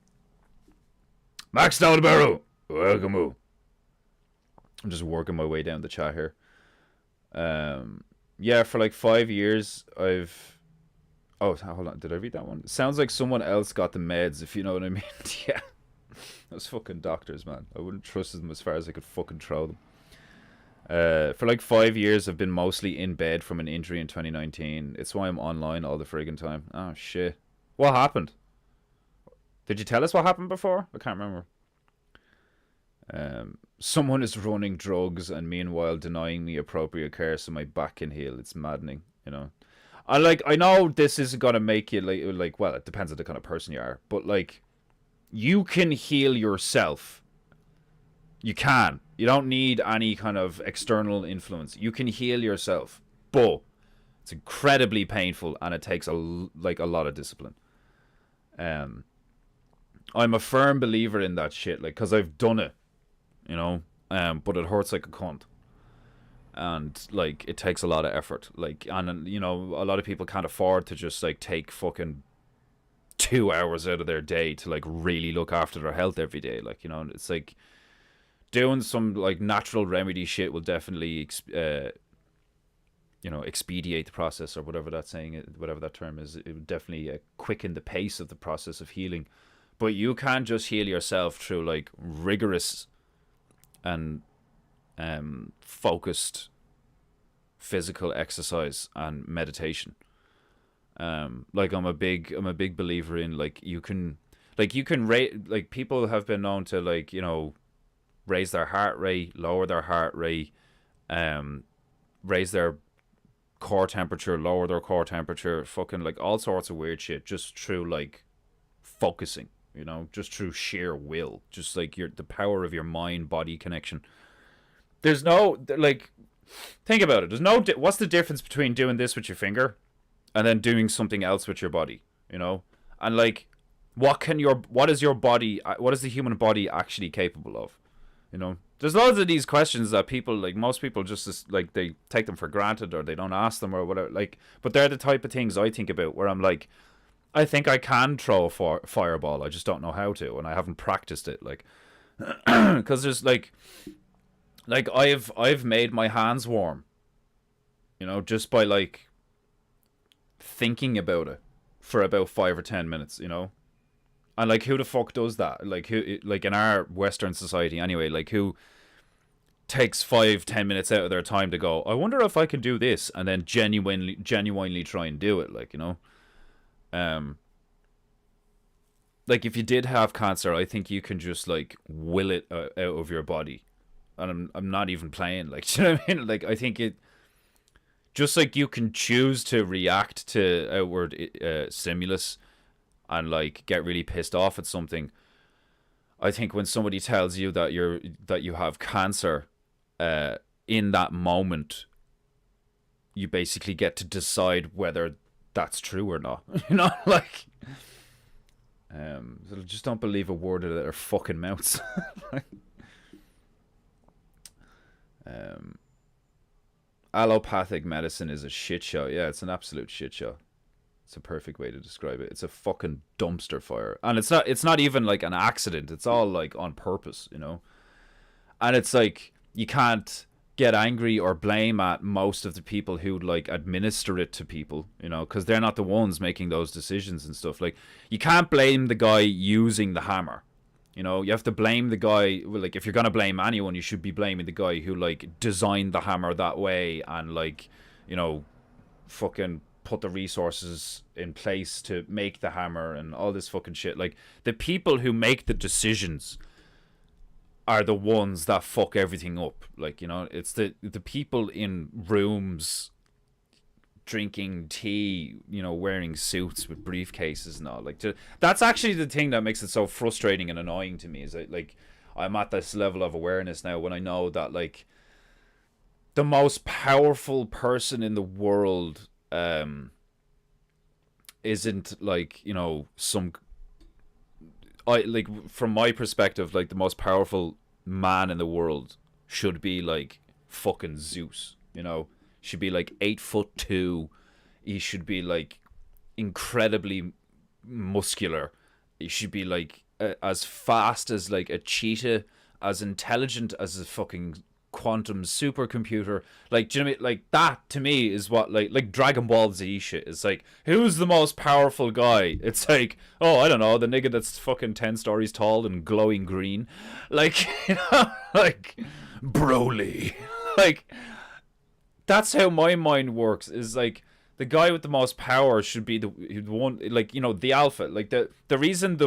Max Downbarrow, welcome. I'm just working my way down the chat here. Yeah, for like 5 years, I've... Oh, hold on. Did I read that one? It sounds like someone else got the meds, if you know what I mean. Yeah. Those fucking doctors, man. I wouldn't trust them as far as I could fucking throw them. For like 5 years, I've been mostly in bed from an injury in 2019. It's why I'm online all the friggin' time. Oh, shit. What happened? Did you tell us what happened before? I can't remember. Someone is running drugs and meanwhile denying me appropriate care so my back can heal. It's maddening, I know this isn't gonna make you like well, it depends on the kind of person you are, but like, you can heal yourself. You can. You don't need any kind of external influence. You can heal yourself, but it's incredibly painful and it takes a lot of discipline. I'm a firm believer in that shit, like, because I've done it. But it hurts like a cunt, and like, it takes a lot of effort, like, and a lot of people can't afford to just like take fucking 2 hours out of their day to like really look after their health every day, like, it's like doing some like natural remedy shit will definitely expedite the process, or whatever that term is. It would definitely quicken the pace of the process of healing, but you can't just heal yourself through like rigorous and focused physical exercise and meditation. Like, I'm a big believer in like, you can rate, like, people have been known to like, raise their heart rate, lower their heart rate, raise their core temperature, lower their core temperature, fucking like all sorts of weird shit, just through like focusing. Just through sheer will, just like the power of your mind-body connection. There's no, like, think about it. There's no, what's the difference between doing this with your finger and then doing something else with your body, And like, what is the human body actually capable of? There's loads of these questions that people, like, most people just like, they take them for granted, or they don't ask them or whatever, like, but they're the type of things I think about where I'm like, I think I can throw a fireball. I just don't know how to, and I haven't practiced it. Like, because there's like I've made my hands warm, just by like thinking about it for about 5 or 10 minutes, and like, who the fuck does that? Like, who, like, in our Western society anyway, like, who takes 5-10 minutes out of their time to go, I wonder if I can do this, and then genuinely try and do it, like, like, if you did have cancer, I think you can just like will it out of your body, and I'm not even playing, like, do you know what I mean? Like, I think it, just like you can choose to react to outward stimulus, and like get really pissed off at something. I think when somebody tells you that you have cancer, in that moment, you basically get to decide whether that's true or not. Like, so just don't believe a word out of their fucking mouths. um, Allopathic medicine is a shit show. Yeah, it's an absolute shit show. It's a perfect way to describe it. It's a fucking dumpster fire. And it's not even like an accident. It's all like on purpose, And it's like you can't get angry or blame at most of the people who like administer it to people, because they're not the ones making those decisions and stuff. Like, you can't blame the guy using the hammer. You have to blame the guy. Well, like, if you're gonna blame anyone, you should be blaming the guy who like designed the hammer that way and like, fucking put the resources in place to make the hammer and all this fucking shit. Like, the people who make the decisions are the ones that fuck everything up. Like, it's the people in rooms drinking tea, wearing suits with briefcases and all. Like, that's actually the thing that makes it so frustrating and annoying to me, is that, like, I'm at this level of awareness now when I know that, like, the most powerful person in the world isn't like, from my perspective, like, the most powerful man in the world should be like fucking Zeus. Should be like 8'2". He should be like incredibly muscular. He should be like as fast as like a cheetah, as intelligent as a fucking quantum supercomputer. Like, do you know what I mean? Like, that to me is what like Dragon Ball Z shit is. Like, who's the most powerful guy? It's like, oh, I don't know, the nigga that's fucking 10 stories tall and glowing green. Like, like Broly. Like, that's how my mind works, is like, the guy with the most power should be the one, like, the alpha. Like, the reason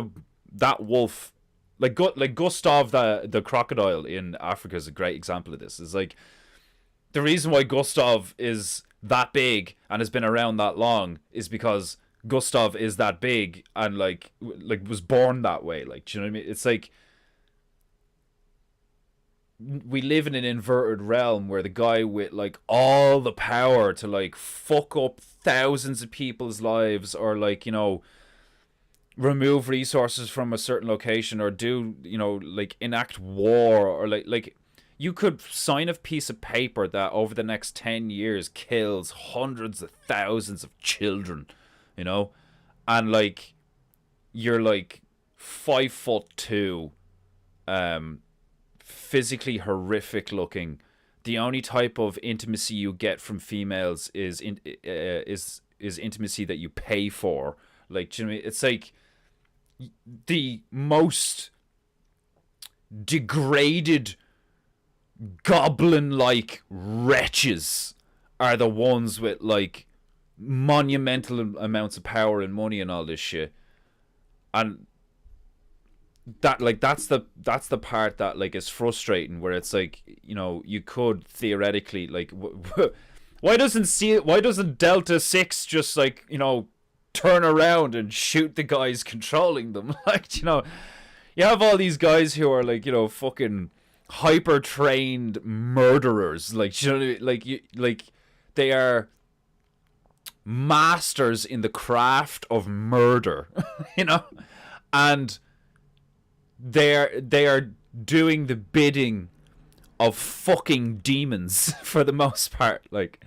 that wolf, like Gustav the crocodile in Africa is a great example of this. Is like, the reason why Gustav is that big and has been around that long is because Gustav is that big and like was born that way. Like, do you know what I mean? It's like, we live in an inverted realm where the guy with like all the power to like fuck up thousands of people's lives, or like, remove resources from a certain location, or do, like, enact war, or like you could sign a piece of paper that over the next 10 years kills hundreds of thousands of children, and like, you're like 5'2", physically horrific looking. The only type of intimacy you get from females is intimacy that you pay for. Like, do you know what I mean? It's like, the most degraded goblin-like wretches are the ones with like monumental amounts of power and money and all this shit. And that, like, that's the part that like is frustrating, where it's like, you could theoretically, like, why doesn't Delta 6 just like, turn around and shoot the guys controlling them? Like, you have all these guys who are like, fucking hyper trained murderers. Like, like they are masters in the craft of murder, and they are doing the bidding of fucking demons for the most part. Like,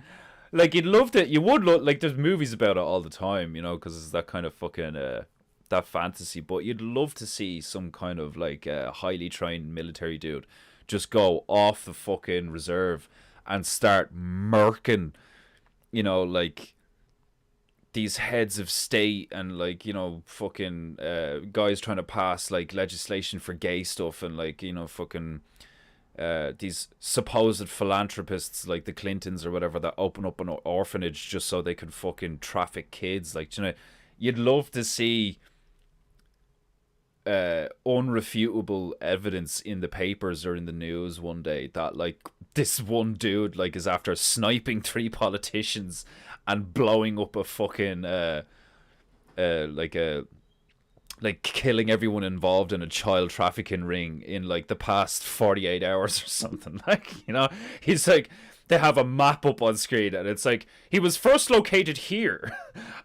you'd love to, you would look like, there's movies about it all the time, because it's that kind of fucking that fantasy. But you'd love to see some kind of like highly trained military dude just go off the fucking reserve and start murking, like, these heads of state, and like, fucking guys trying to pass like legislation for gay stuff, and like, fucking these supposed philanthropists like the Clintons or whatever, that open up an orphanage just so they could fucking traffic kids. Like, you'd love to see unrefutable evidence in the papers or in the news one day that like this one dude like is after sniping 3 politicians and blowing up a fucking like a like killing everyone involved in a child trafficking ring in like the past 48 hours or something. Like, you know, he's like, they have a map up on screen and it's like he was first located here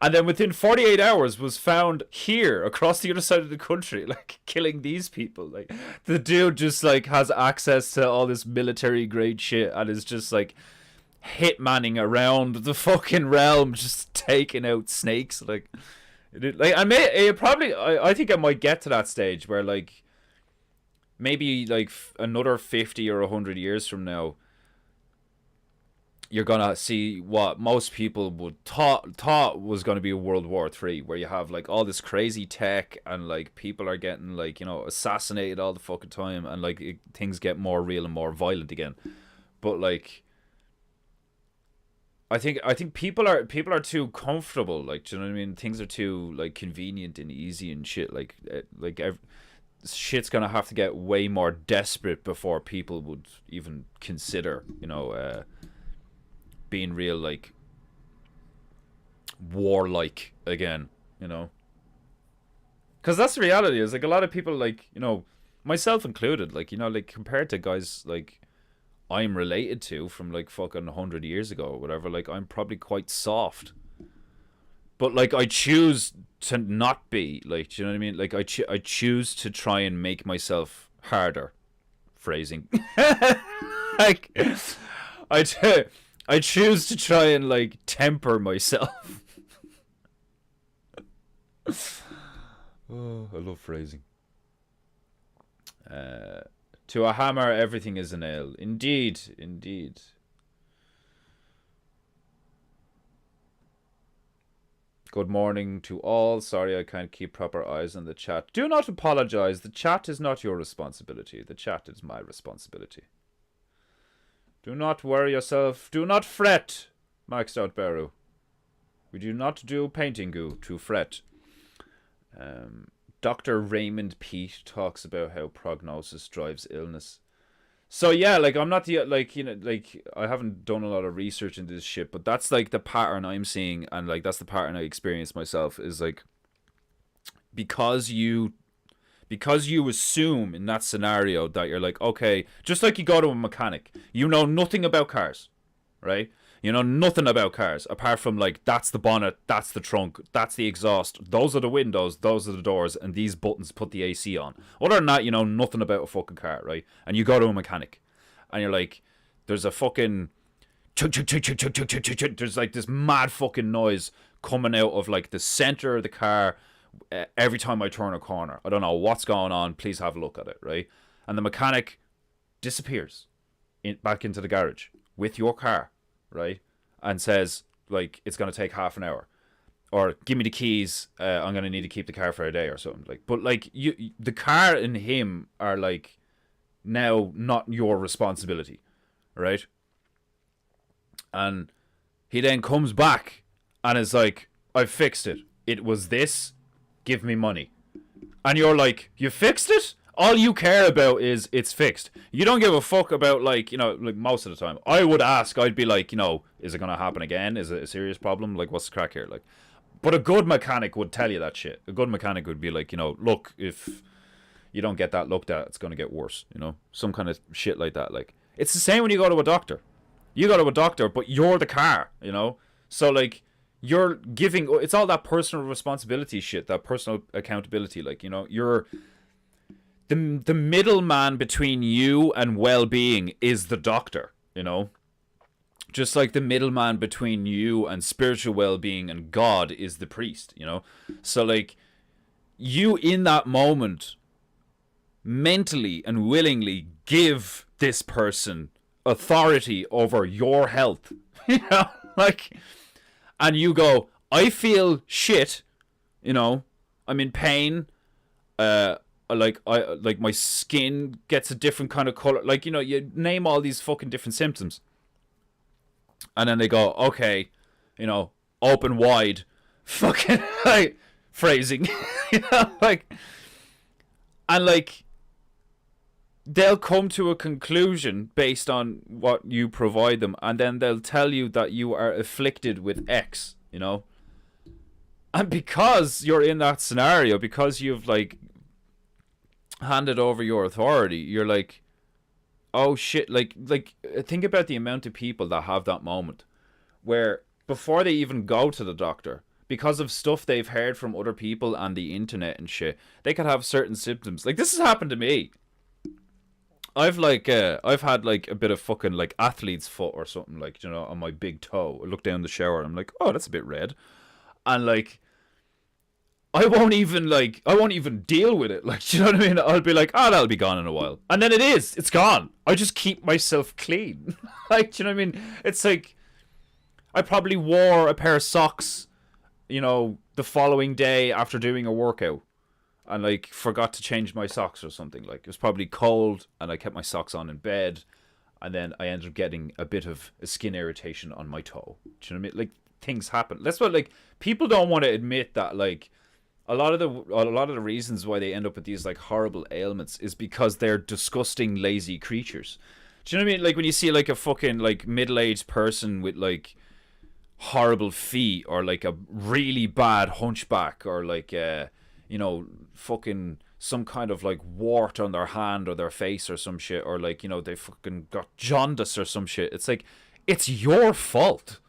and then within 48 hours was found here across the other side of the country, like killing these people. Like the dude just like has access to all this military grade shit and is just like hitmanning around the fucking realm, just taking out snakes. Like I think I might get to that stage where like maybe like another 50 or 100 years from now, you're gonna see what most people would thought was gonna be a World War III, where you have like all this crazy tech and like people are getting like, you know, assassinated all the fucking time, and like things get more real and more violent again. But like, I think people are too comfortable. Like, do you know what I mean? Things are too like convenient and easy and shit. Shit's gonna have to get way more desperate before people would even consider, you know, being real like warlike again. You know, because that's the reality. Is like a lot of people, like, you know, myself included, like, you know, like compared to guys like I'm related to from like fucking 100 years ago or whatever, like I'm probably quite soft. But like I choose to not be, like, do you know what I mean? Like I choose to try and make myself harder. Phrasing. Like I ch- I choose to try and like temper myself. Oh, I love phrasing. To a hammer, everything is a nail. Indeed, indeed. Good morning to all. Sorry I can't keep proper eyes on the chat. Do not apologize. The chat is not your responsibility. The chat is my responsibility. Do not worry yourself. Do not fret, Max Out Barrow. We do not do Peinteingu to fret. Dr. Raymond Pete talks about how prognosis drives illness. So yeah, like I'm not the, like, you know, like I haven't done a lot of research into this shit, but that's like the pattern I'm seeing, and like that's the pattern I experience myself, is like because you assume in that scenario that you're like, okay, just like you go to a mechanic, you know nothing about cars, right? You know nothing about cars apart from like that's the bonnet, that's the trunk, that's the exhaust, those are the windows, those are the doors, and these buttons put the AC on. Other than that, you know nothing about a fucking car, right? And you go to a mechanic, and you're like, there's a fucking chug chug chug chug chug chug chug chug. There's like this mad fucking noise coming out of like the center of the car every time I turn a corner. I don't know what's going on. Please have a look at it, right? And the mechanic disappears back into the garage with your car, right? And says like it's gonna take half an hour, or give me the keys. I'm gonna need to keep the car for a day or something. Like, but like the car and him are like now not your responsibility, right? And he then comes back and is like, I fixed it. It was this. Give me money. And you're like, you fixed it? All you care about is it's fixed. You don't give a fuck about, like, you know, like most of the time. I would ask, I'd be like, you know, is it going to happen again? Is it a serious problem? Like, what's the crack here? Like, but a good mechanic would tell you that shit. A good mechanic would be like, you know, look, if you don't get that looked at, it's going to get worse, you know? Some kind of shit like that. Like, it's the same when you go to a doctor. You go to a doctor, but you're the car, you know? So, like, you're giving, it's all that personal responsibility shit, that personal accountability. Like, you know, you're the middleman between you and well-being is the doctor, you know? Just like the middleman between you and spiritual well-being and God is the priest, you know? So, like, you in that moment mentally and willingly give this person authority over your health, you know? Like, and you go, I feel shit, you know, I'm in pain, like my skin gets a different kind of color, like, you know, you name all these fucking different symptoms, and then they go, okay, you know, open wide, fucking like phrasing, you know, like, and like they'll come to a conclusion based on what you provide them, and then they'll tell you that you are afflicted with X, you know. And because you're in that scenario, because you've like handed over your authority, you're like, oh shit, like think about the amount of people that have that moment where before they even go to the doctor, because of stuff they've heard from other people and the internet and shit, they could have certain symptoms. Like this has happened to me. I've had like a bit of fucking like athlete's foot or something, like, you know, on my big toe. I look down the shower and I'm like, oh, that's a bit red. And like I won't even deal with it. Like, do you know what I mean? I'll be like, oh, that'll be gone in a while. And then it's gone. I just keep myself clean. Like, do you know what I mean? It's like I probably wore a pair of socks, you know, the following day after doing a workout, and like forgot to change my socks or something. Like it was probably cold and I kept my socks on in bed, and then I ended up getting a bit of a skin irritation on my toe. Do you know what I mean? Like things happen. That's what, like, people don't want to admit that, like, a lot of the reasons why they end up with these like horrible ailments is because they're disgusting, lazy creatures. Do you know what I mean? Like when you see like a fucking like middle-aged person with like horrible feet, or like a really bad hunchback, or like you know, fucking some kind of like wart on their hand or their face or some shit, or like, you know, they fucking got jaundice or some shit. It's like, it's your fault.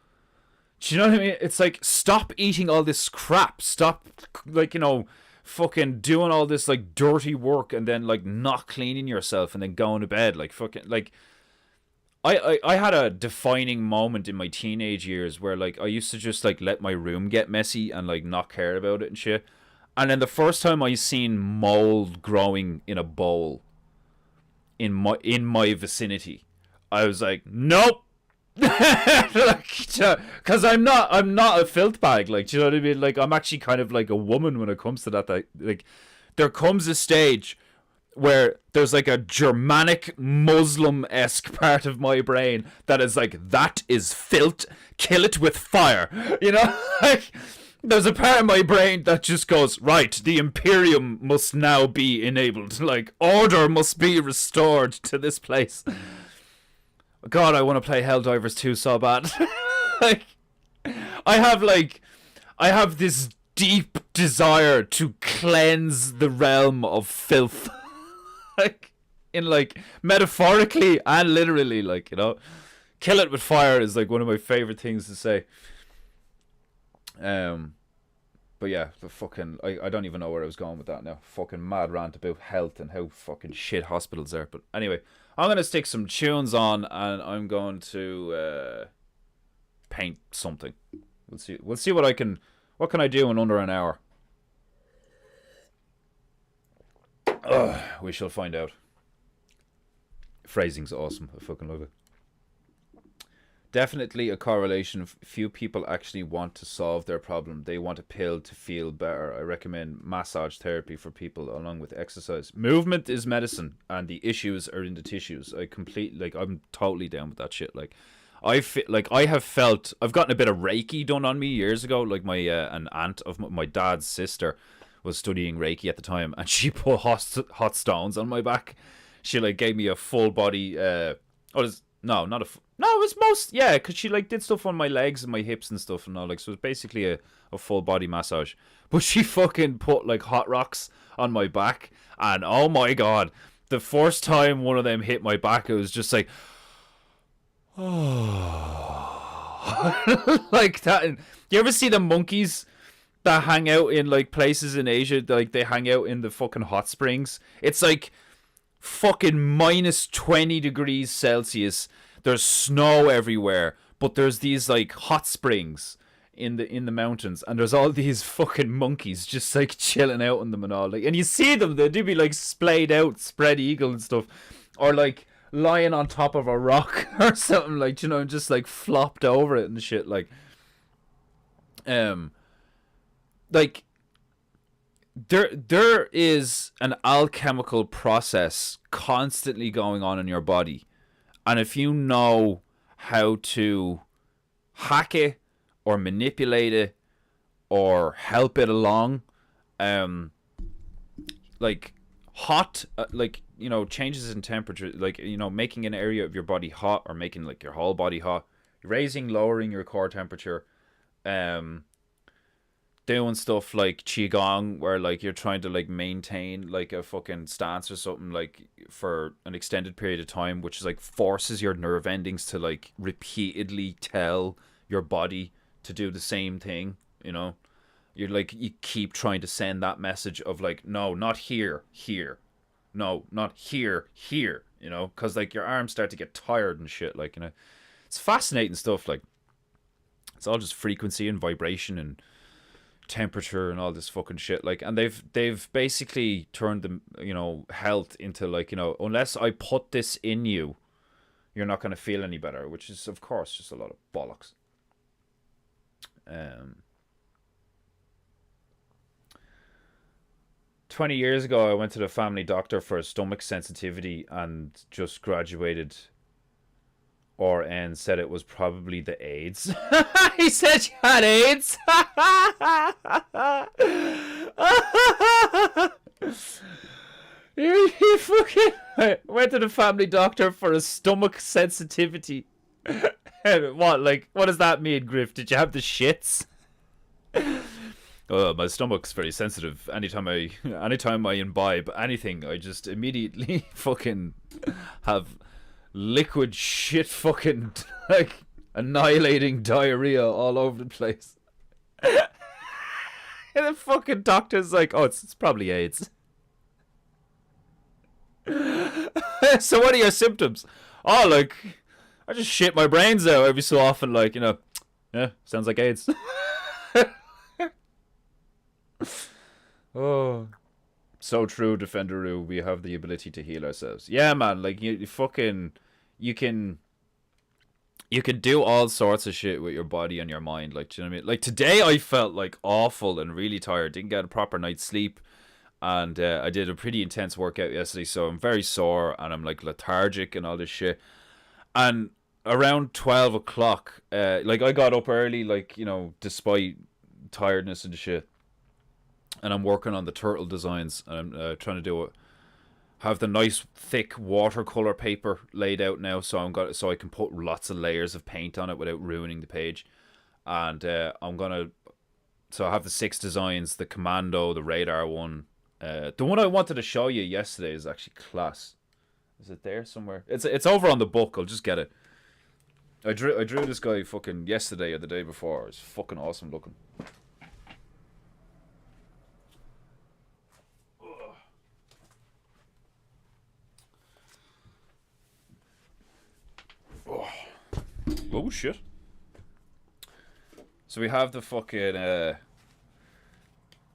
Do you know what I mean? It's like, stop eating all this crap. Stop, like, you know, fucking doing all this like dirty work and then like not cleaning yourself and then going to bed. Like fucking, like, I had a defining moment in my teenage years where like I used to just like let my room get messy and like not care about it and shit. And then the first time I seen mold growing in a bowl in my vicinity, I was like, nope. Because I'm not a filth bag, like, do you know what I mean? Like, I'm actually kind of like a woman when it comes to that. Like, there comes a stage where there's like a Germanic Muslim-esque part of my brain that is like, that is filth, kill it with fire, you know. Like, there's a part of my brain that just goes, right, the Imperium must now be enabled, like, order must be restored to this place. God, I want to play Helldivers 2 so bad. Like, I have this deep desire to cleanse the realm of filth. Like, in like, metaphorically and literally, like, you know. Kill it with fire is like one of my favorite things to say. But yeah, the fucking, I don't even know where I was going with that now. Fucking mad rant about health and how fucking shit hospitals are. But anyway, I'm gonna stick some tunes on and I'm going to paint something. We'll see what can I do in under an hour. We shall find out. Phrasing's awesome. I fucking love it. Definitely a correlation. Few people actually want to solve their problem. They want a pill to feel better. I recommend massage therapy for people along with exercise. Movement is medicine and the issues are in the tissues. I'm totally down with that shit. Like, I've gotten a bit of Reiki done on me years ago. Like my an aunt of my dad's sister was studying Reiki at the time, and she put hot stones on my back. She like gave me a full body no, it was because she like did stuff on my legs and my hips and stuff and all, like, so it was basically a full body massage. But she fucking put like hot rocks on my back, and oh my god, the first time one of them hit my back, it was just like, oh, like that. You ever see the monkeys that hang out in like places in Asia, like they hang out in the fucking hot springs? It's like fucking minus 20 degrees Celsius. There's snow everywhere, but there's these like hot springs in the mountains, and there's all these fucking monkeys just like chilling out in them and all. Like, and you see them, they do be like splayed out, spread eagle and stuff, or like lying on top of a rock or something, like, you know, just like flopped over it and shit. Like there is an alchemical process constantly going on in your body. And if you know how to hack it or manipulate it or help it along, like hot, like, you know, changes in temperature, like, you know, making an area of your body hot or making like your whole body hot, raising, lowering your core temperature, doing stuff like qigong, where like you're trying to like maintain like a fucking stance or something like for an extended period of time, which is like forces your nerve endings to like repeatedly tell your body to do the same thing. You know, you're like you keep trying to send that message of like, no, not here, here, no, not here, here. You know, because like your arms start to get tired and shit. Like, you know, it's fascinating stuff. Like, it's all just frequency and vibration and temperature and all this fucking shit. Like, and they've basically turned the, you know, health into like, you know, unless I put this in you, you're not going to feel any better, which is of course just a lot of bollocks. 20 years ago I went to the family doctor for a stomach sensitivity and just graduated. RN said it was probably the AIDS. He said you had AIDS. You fucking went to the family doctor for a stomach sensitivity. What, like, what does that mean, Griff? Did you have the shits? My stomach's very sensitive. Anytime I imbibe anything, I just immediately fucking have liquid shit fucking like annihilating diarrhea all over the place. And the fucking doctor's like, oh, it's probably AIDS. So what are your symptoms? Oh, like, I just shit my brains out every so often, like, you know. Yeah, sounds like AIDS. Oh, so true, Defenderoo. We have the ability to heal ourselves. Yeah, man. Like you fucking, you can do all sorts of shit with your body and your mind. Like, do you know what I mean? Like today, I felt like awful and really tired. Didn't get a proper night's sleep, and I did a pretty intense workout yesterday, so I'm very sore and I'm like lethargic and all this shit. And around 12 o'clock, like I got up early, like, you know, despite tiredness and shit. And I'm working on the turtle designs. And I'm trying to have the nice thick watercolor paper laid out now, so I can put lots of layers of paint on it without ruining the page. And I have the 6 designs: the commando, the radar one. The one I wanted to show you yesterday is actually class. Is it there somewhere? It's over on the book. I'll just get it. I drew this guy fucking yesterday or the day before. It's fucking awesome looking. Oh shit. So we have the fucking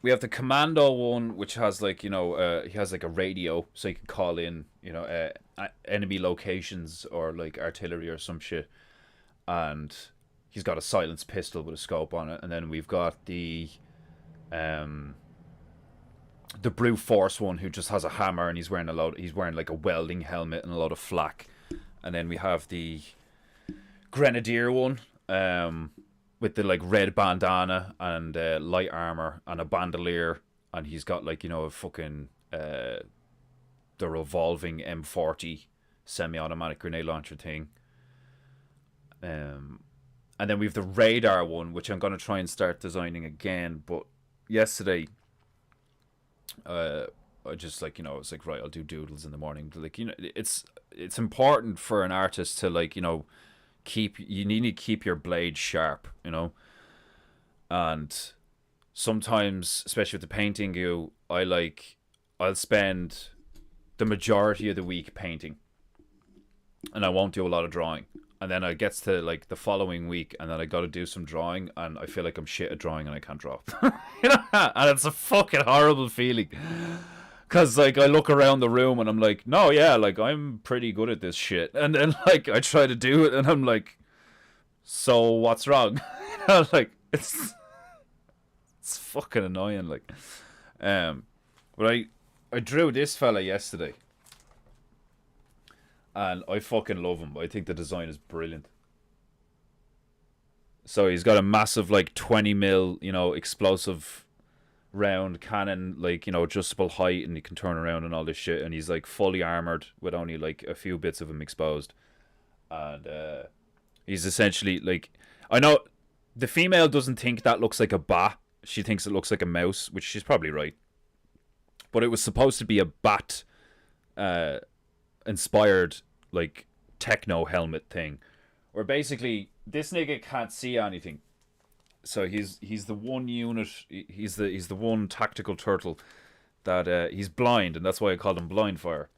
we have the commando one, which has like, you know, he has like a radio, so you can call in, you know, enemy locations or like artillery or some shit. And he's got a silenced pistol with a scope on it. And then we've got the brute force one, who just has a hammer and he's wearing like a welding helmet and a lot of flak. And then we have the grenadier one, with the like red bandana and light armor and a bandolier, and he's got like, you know, a fucking the revolving M40 semi-automatic grenade launcher thing. And then we have the radar one, which I'm gonna try and start designing again. But yesterday, I just, like, you know, it's like, right, I'll do doodles in the morning. Like, you know, it's important for an artist to, like, you know, you need to keep your blade sharp, you know. And sometimes, especially with the Peinteingu, I'll spend the majority of the week painting, and I won't do a lot of drawing. And then it gets to like the following week, and then I got to do some drawing, and I feel like I'm shit at drawing and I can't draw. You know, and it's a fucking horrible feeling. Cause like I look around the room and I'm like, no, yeah, like I'm pretty good at this shit, and then like I try to do it and I'm like, so what's wrong? You know, like it's fucking annoying. Like, but I drew this fella yesterday, and I fucking love him. I think the design is brilliant. So he's got a massive like 20 mm, you know, explosive round cannon, like, you know, adjustable height, and he can turn around and all this shit, and he's like fully armored with only like a few bits of him exposed. And he's essentially like, I know the female doesn't think that looks like a bat. She thinks it looks like a mouse, which she's probably right. But it was supposed to be a bat inspired like techno helmet thing, where basically this nigga can't see anything. So he's the one unit. He's the one tactical turtle that he's blind, and that's why I called him Blind Fire.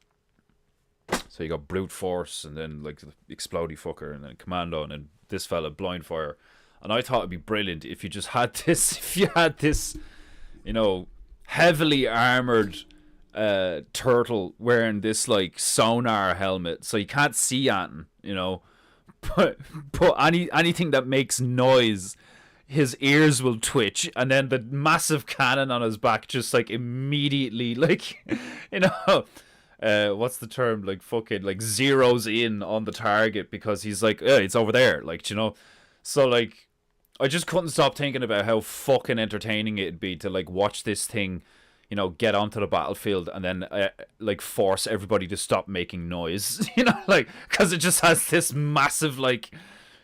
So you got brute force, and then like the explodey fucker, and then commando, and then this fella Blind Fire. And I thought it'd be brilliant if you just had this. If you had this, you know, heavily armored turtle wearing this like sonar helmet, so you can't see anything, you know. But anything that makes noise, his ears will twitch, and then the massive cannon on his back just like immediately, like, you know, what's the term? Like fucking like zeroes in on the target because he's like, it's over there, like, you know. So like, I just couldn't stop thinking about how fucking entertaining it'd be to like watch this thing, you know, get onto the battlefield and then like force everybody to stop making noise, you know, like, because it just has this massive like,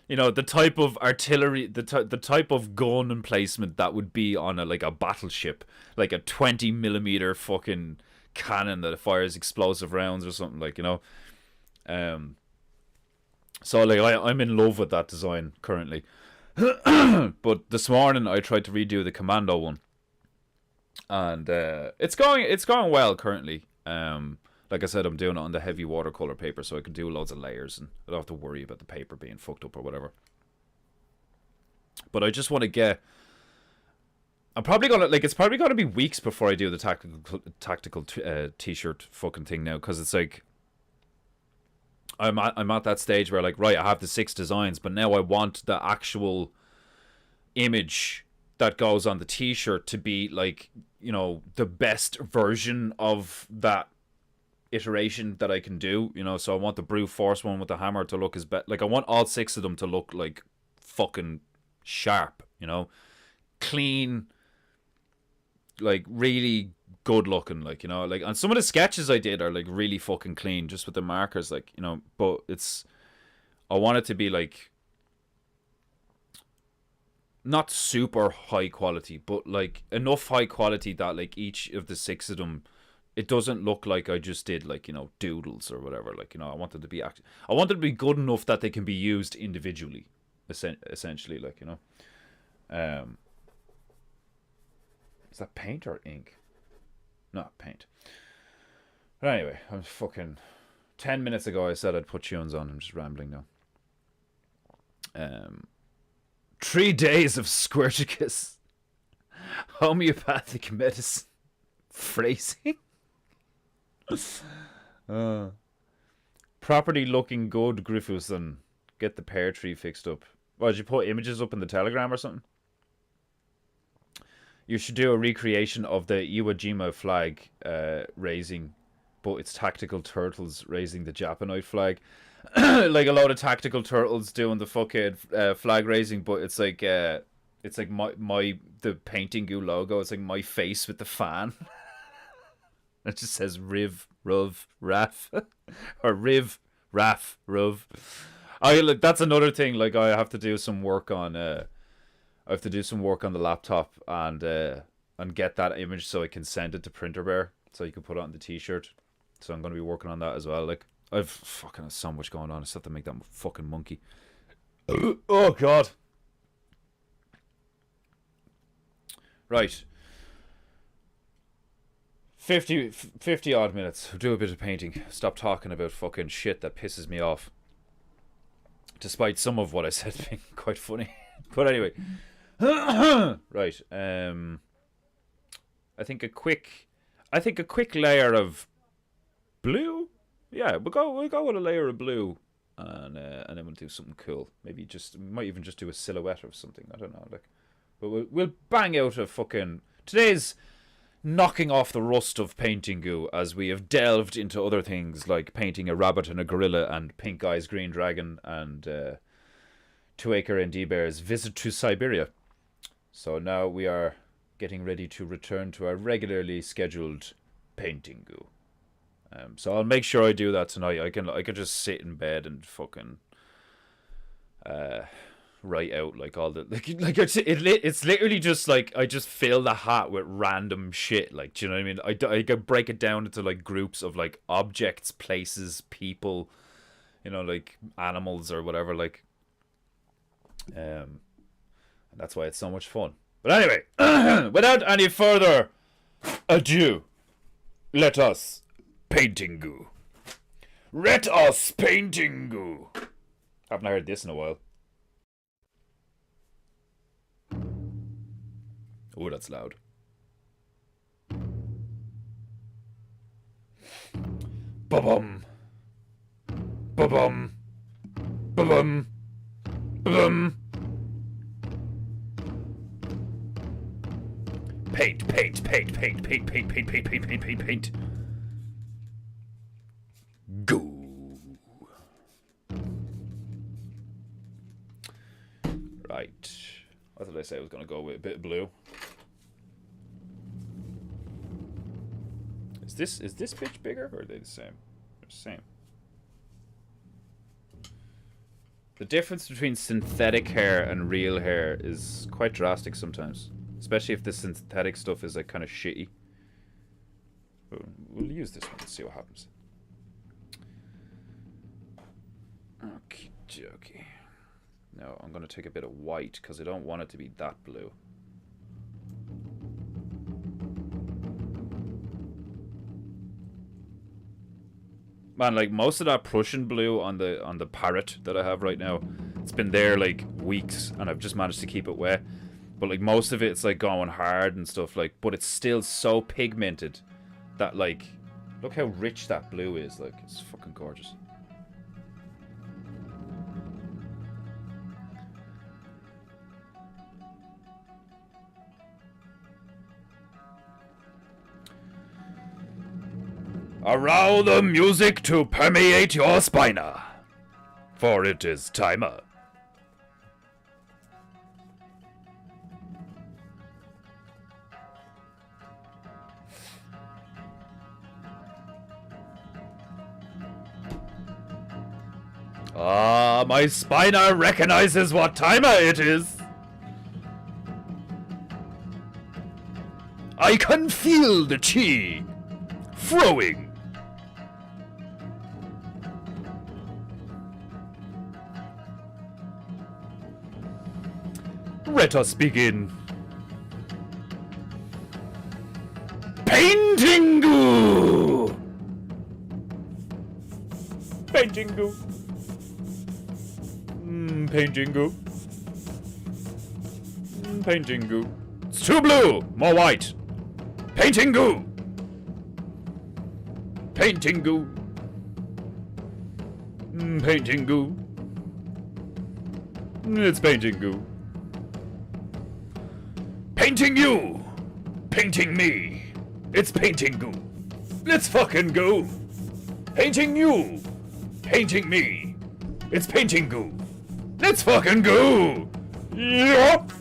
you know, the type of artillery, the type of gun emplacement that would be on a like a battleship, like a 20mm fucking cannon that fires explosive rounds or something, like, you know. So like I'm in love with that design currently. But this morning I tried to redo the commando one, and it's going well currently. Like I said, I'm doing it on the heavy watercolor paper, so I can do loads of layers, and I don't have to worry about the paper being fucked up or whatever. But I just want to get. I'm probably gonna like. It's probably gonna be weeks before I do the tactical t-shirt fucking thing now, because it's like. I'm at that stage where like, right, I have the 6 designs, but now I want the actual image that goes on the t-shirt to be like, you know, the best version of that iteration that I can do, you know. So I want the brute force one with the hammer to look as like, I want all 6 of them to look like fucking sharp, you know, clean, like really good looking, like, you know, like, and some of the sketches I did are like really fucking clean just with the markers, like, you know. But it's, I want it to be like not super high quality, but like enough high quality that like each of the 6 of them, it doesn't look like I just did like, you know, doodles or whatever, like, you know. I want it to be I want it to be good enough that they can be used individually, essentially, like, you know. Is that paint or ink? Not paint. But anyway, I'm fucking 10 minutes ago I said I'd put tunes on. I'm just rambling now. 3 days of squirticus. Homeopathic medicine. Phrasing. Property looking good, Griffithson. Get the pear tree fixed up. What, did you put images up in the Telegram or something? You should do a recreation of the Iwo Jima flag raising, but it's tactical turtles raising the Japanite flag. Like a load of tactical turtles doing the fucking flag raising, but it's like the Peinteingu logo. It's like my face with the fan. It just says Riv, Ruv, Raf, or Riv, Raf, Ruv. Like, that's another thing. Like, I have to do some work on. I have to do some work on the laptop and get that image so I can send it to Printer Bear so you can put it on the t-shirt. So I'm going to be working on that as well. Like, I've fucking so much going on. I still have to make that fucking monkey. Oh god. Right. 50 odd minutes. We'll do a bit of painting. Stop talking about fucking shit that pisses me off. Despite some of what I said being quite funny. But anyway. Right. I think a quick layer of blue. Yeah, we'll go with a layer of blue, and then we'll do something cool. Maybe might even just do a silhouette or something. I don't know. Like, but we'll bang out a fucking today's knocking off the rust of Peinteingu as we have delved into other things like painting a rabbit and a gorilla and Pink Eyes Green Dragon and 2-Acre ND Bear's visit to Siberia. So now we are getting ready to return to our regularly scheduled Peinteingu. So I'll make sure I do that tonight. I can just sit in bed and fucking write out like all the like it's literally just like I just fill the hat with random shit. Like, do you know what I mean? I could break it down into like groups of like objects, places, people, you know, like animals or whatever. Like, and that's why it's so much fun. But anyway, without any further ado, let us Peinteingu. Let us Peinteingu. Haven't heard this in a while. Oh, that's loud. Ba-bum. Ba-bum. Ba-bum. Ba-bum. Paint, paint, paint, paint, paint, paint, paint, paint, paint, paint, paint, paint. Go. Right. What did I say I was going to go with? A bit of blue. Is this pitch bigger, or are they the same? They're the same. The difference between synthetic hair and real hair is quite drastic sometimes. Especially if the synthetic stuff is like kind of shitty. We'll use this one and see what happens. Okie dokie. No, I'm going to take a bit of white because I don't want it to be that blue. Man, like most of that Prussian blue on the parrot that I have right now, it's been there like weeks and I've just managed to keep it wet. But like most of it's like going hard and stuff, like, but it's still so pigmented that like, look how rich that blue is. Like, it's fucking gorgeous. Allow the music to permeate your spina, for it is timer. Ah, my spina recognizes what timer it is. I can feel the chi flowing. Let us begin. Peinteingu! Peinteingu. Peinteingu. Peinteingu. It's too blue! More white! Peinteingu! Peinteingu. Peinteingu. It's Peinteingu. Painting you! Painting me! It's Peinteingu! Let's fucking go! Painting you! Painting me! It's Peinteingu! Let's fucking go! Yup!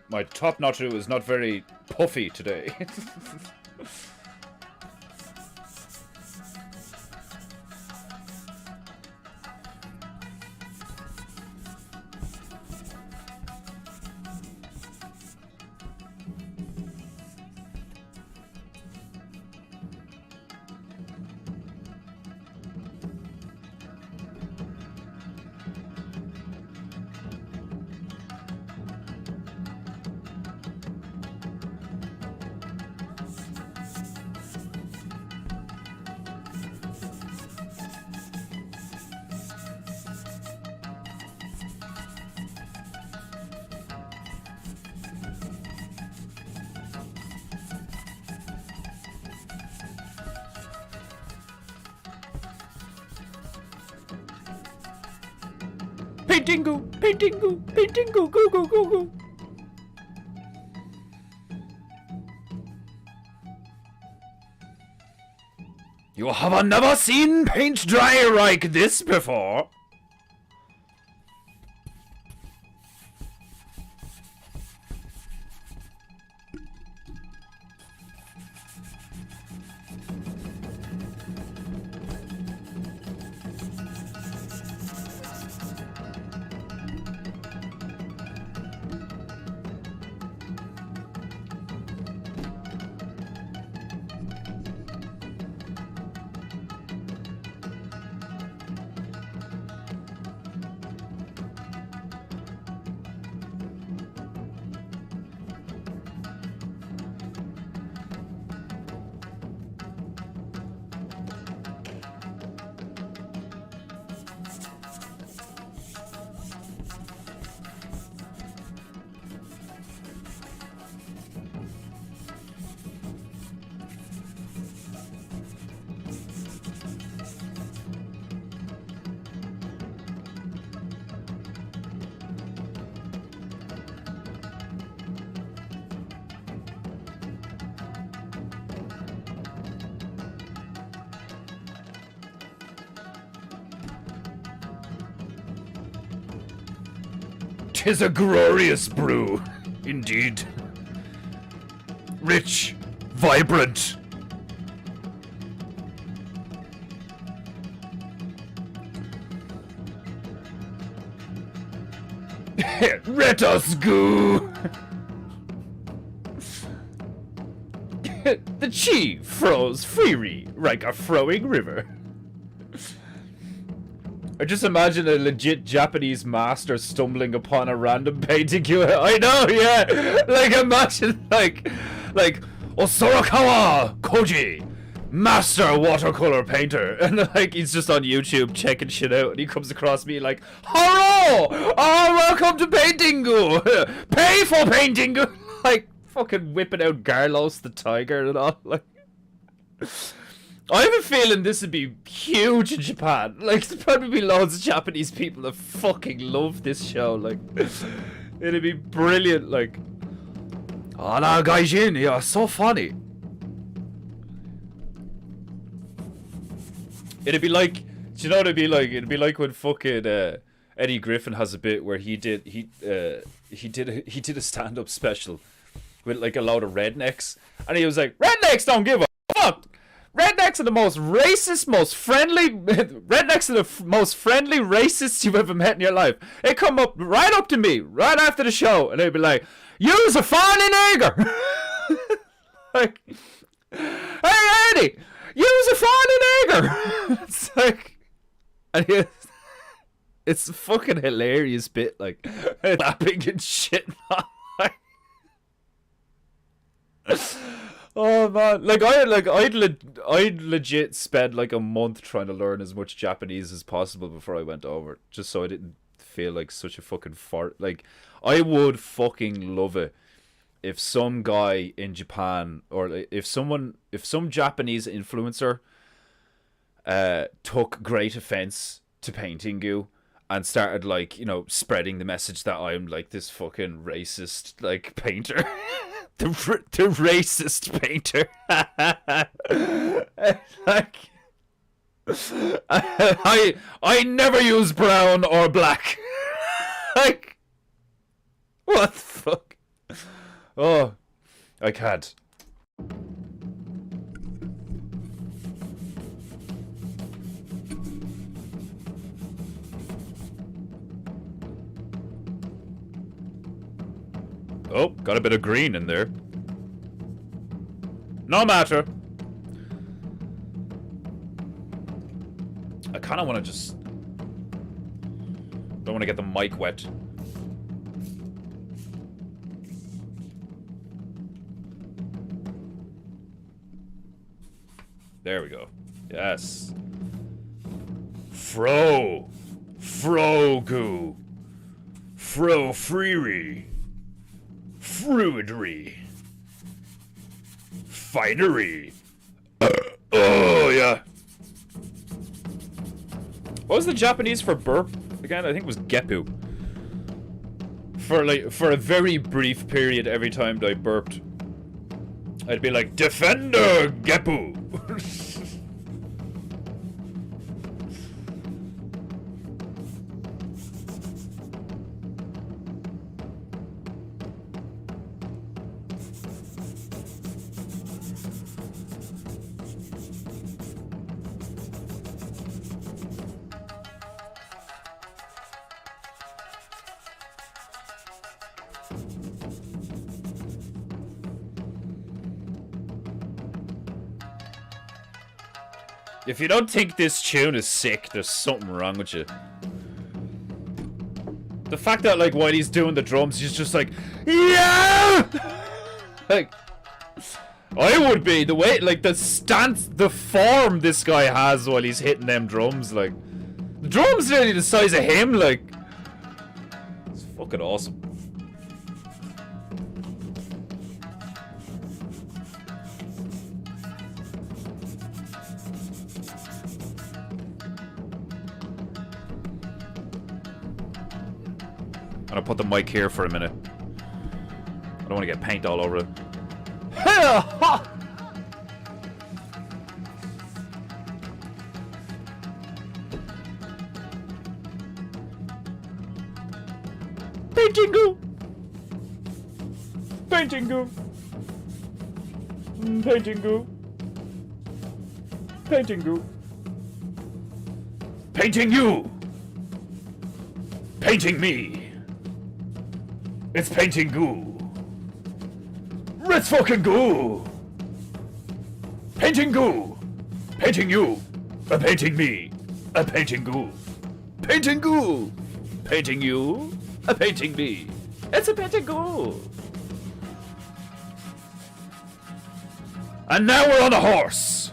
My top notch is not very puffy today. Peinteingu! Peinteingu! Peinteingu! Go, go, go, go! You have never seen paint dry like this before. Tis a glorious brew, indeed. Rich, vibrant. Let us go. The chi froze freely like a flowing river. I just imagine a legit Japanese master stumbling upon a random painting. I know, yeah. Like imagine, like Osorakawa Koji, master watercolor painter, and like he's just on YouTube checking shit out, and he comes across me like, "Hello, oh, welcome to Peinteingu. Pay for Peinteingu." Like fucking whipping out Garlos the tiger and all, like. I have a feeling this would be huge in Japan. Like, there'd probably be loads of Japanese people that fucking love this show. Like, it'd be brilliant. Like, "Ala Gaijin, you're so funny." It'd be like, do you know what it'd be like? It'd be like when fucking Eddie Griffin has a bit where he did a stand-up special with like a load of rednecks, and he was like, "Rednecks don't give a fuck. Rednecks are the most racist, most friendly. Rednecks are the most friendly racists you've ever met in your life. They come up right up to me right after the show, and they'd be like, 'You's a funny nigger.' Like, 'Hey Eddie, you's a funny nigger.' It's like, and it's a fucking hilarious bit, like laughing and shit. Oh man, like I'd legit spend like a month trying to learn as much Japanese as possible before I went over, just so I didn't feel like such a fucking fart. Like, I would fucking love it if some guy in Japan, or if some Japanese influencer took great offense to Peinteingu and started, like, you know, spreading the message that I'm like this fucking racist like painter. The racist painter. Like, I never use brown or black. Like, what the fuck? Oh, I can't. Oh, got a bit of green in there. No matter. I kind of want to just... don't want to get the mic wet. There we go. Yes. Frogu. Freery. Fruitery. Finery. Oh, yeah. What was the Japanese for burp? again? I think it was Gepu. For a very brief period, every time that I burped, I'd be like, Defender Gepu! If you don't think this tune is sick, there's something wrong with you. The fact that, like, while he's doing the drums, he's just like, yeah! Like, I would be. The way, like, the stance, the form this guy has while he's hitting them drums, like. The drums nearly the size of him, like. It's fucking awesome. I'm gonna put the mic here for a minute. I don't want to get paint all over it. Peinteingu! Peinteingu! Peinteingu! Peinteingu! Painting you! Painting me! It's Peinteingu! Let's fucking go! Peinteingu! Painting you! A painting me! A Peinteingu! Peinteingu! Painting you! A painting me! It's a Peinteingu! And now we're on a horse!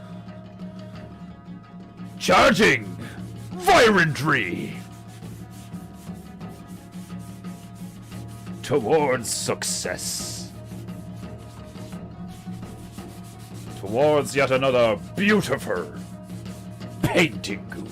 Charging! Violently! Towards success. Towards yet another beautiful Peinteingu.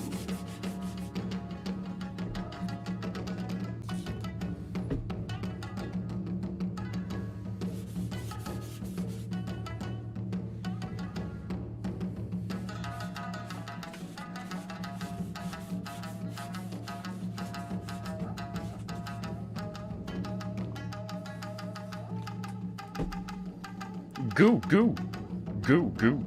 Goo, goo, goo, goo.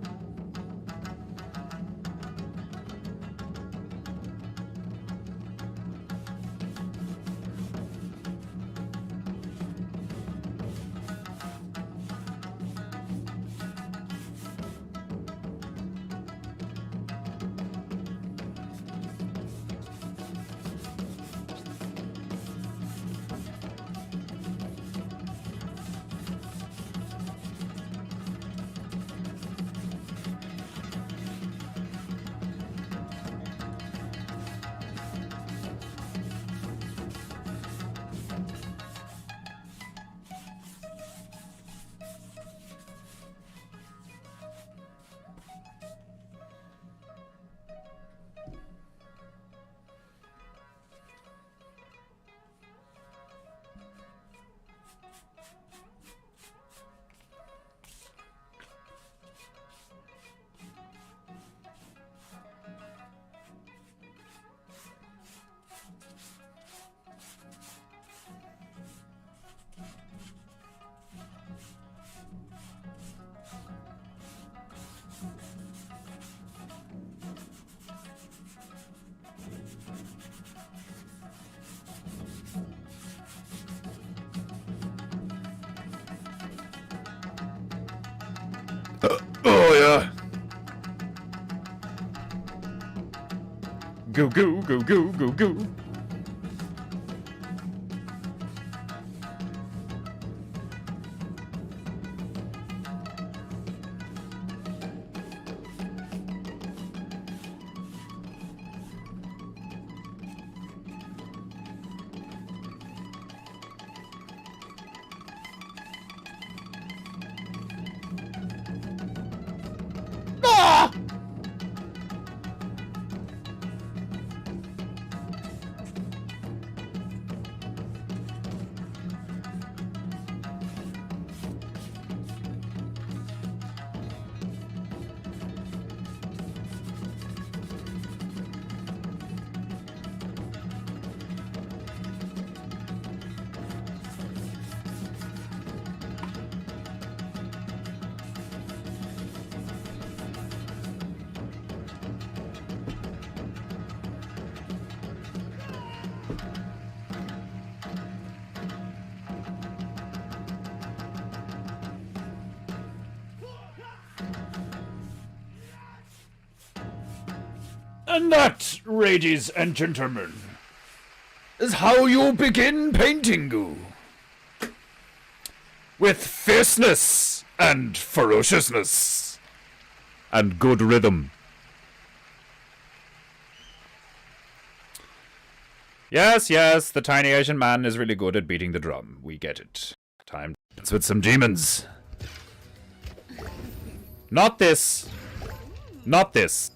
Oh yeah. Go go go go go go. And that, ladies and gentlemen, is how you begin Peinteingu. With fierceness and ferociousness. And good rhythm. Yes, yes, the tiny Asian man is really good at beating the drum. We get it. Time to dance with some demons. Not this. Not this.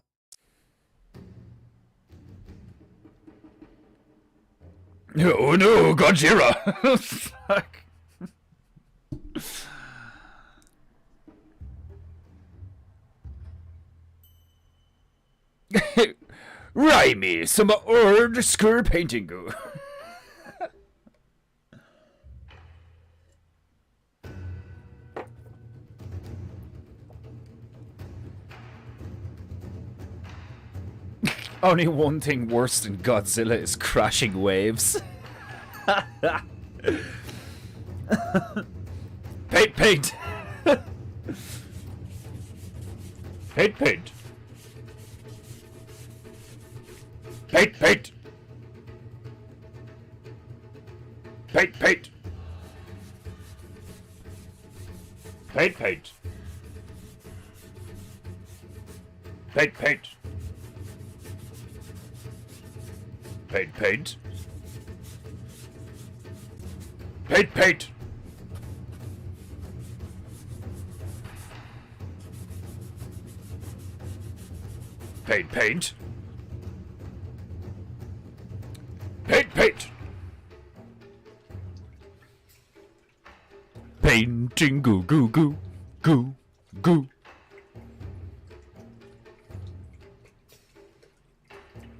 Oh no, Gojira! Fuck. Rhyme me some old skur Peinteingu. Only one thing worse than Godzilla is crashing waves. Paint, paint. Paint, paint. Paint, paint. Paint, paint. Paint, paint. Paint, paint. Paint, paint. Paint, paint. Paint, paint. Paint, paint. Peinteingu, goo, goo, goo, goo.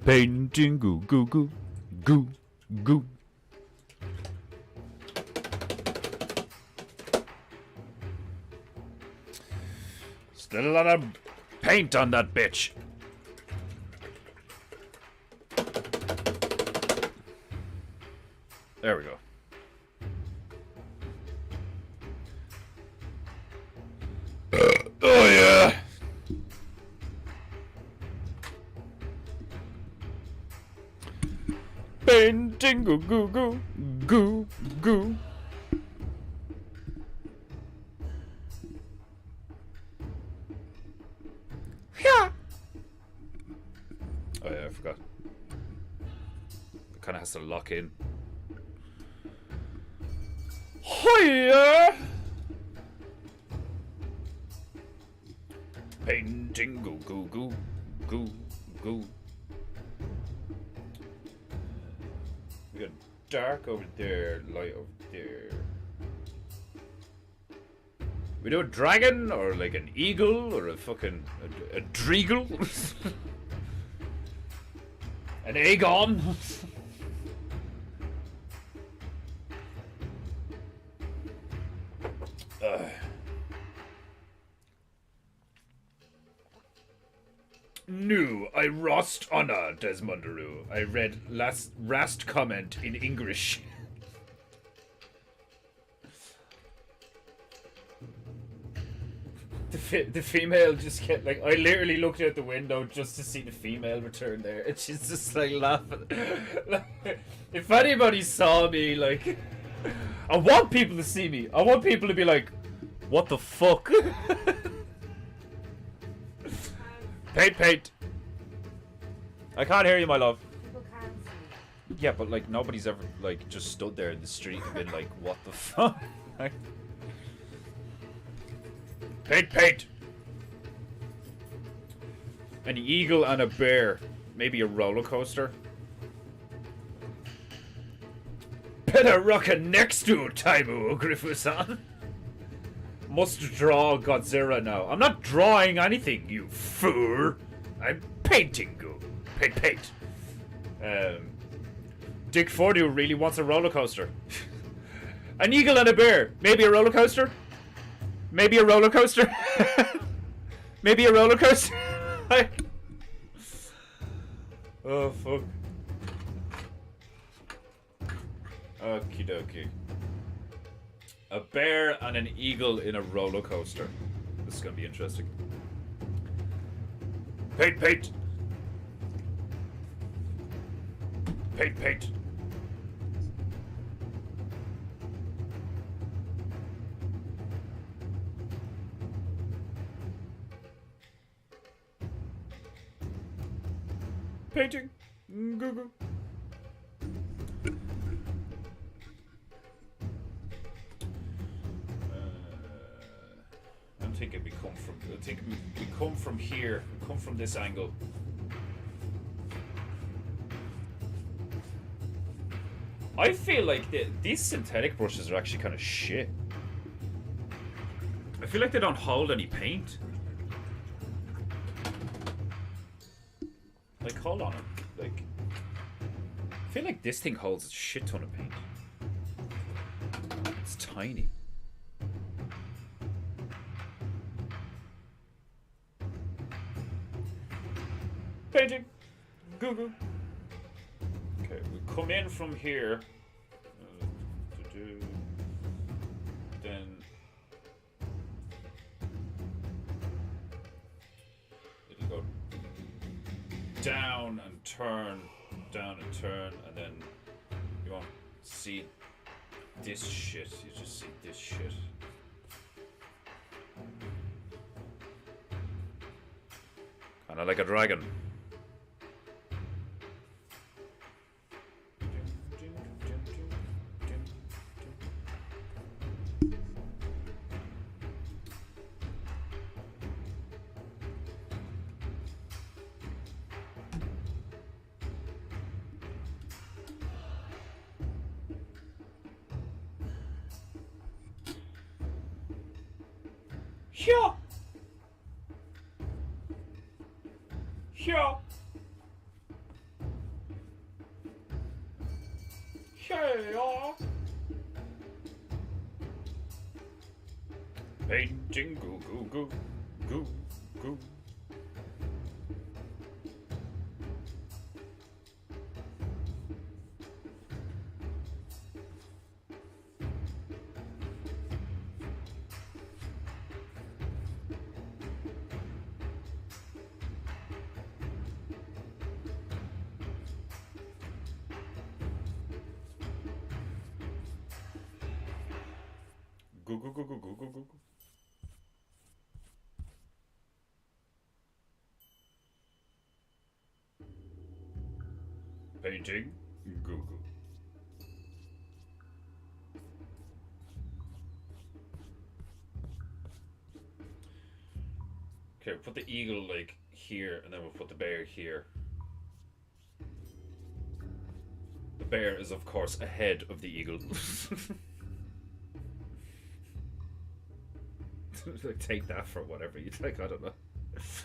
Peinteingu, goo, goo, goo, goo. Still a lot of paint on that bitch. There we go. Oh yeah. Peinteingu, goo, goo, goo, goo. Yeah. Oh yeah, I forgot. It kind of has to lock in. Hiya! Peinteingu, goo, goo, goo, goo. We got dark over there, light over there. We do a dragon, or like an eagle, or a fucking a dreagle, an Aegon. No, I rost honor, Desmondaru. I read last comment in English. The female just kept like, I literally looked out the window just to see the female return there, and she's just like laughing. Like, if anybody saw me, like, I want people to see me. I want people to be like, what the fuck? Paint, paint. I can't hear you, my love. People can't see. Yeah, but like nobody's ever like just stood there in the street and been like, what the fuck? Paint, paint. An eagle and a bear. Maybe a roller coaster. Better rockin' next to Taimu, Grifu-san. Must draw Godzilla now. I'm not drawing anything, you fool. I'm painting you. Paint, paint. Dick Fordew really wants a roller coaster. An eagle and a bear. Maybe a roller coaster? Maybe a roller coaster? Maybe a roller coaster? Oh, fuck. Okie dokie. A bear and an eagle in a roller coaster. This is gonna be interesting. Paint, paint. Paint, paint. Painting. Goo. I'm thinking we come from here. We come from this angle. I feel like these synthetic brushes are actually kind of shit. I feel like they don't hold any paint. Like, hold on. Like, I feel like this thing holds a shit ton of paint. It's tiny. Painting. Goo. Okay, we come in from here. Then it'll go down and turn, and then you won't see this shit. You just see this shit. Kind of like a dragon. Here. Painting, goo. Goo. Painting, goo. Okay, we'll put the eagle like here, and then we'll put the bear here. The bear is, of course, ahead of the eagle. Like, take that for whatever you like. I don't know. It's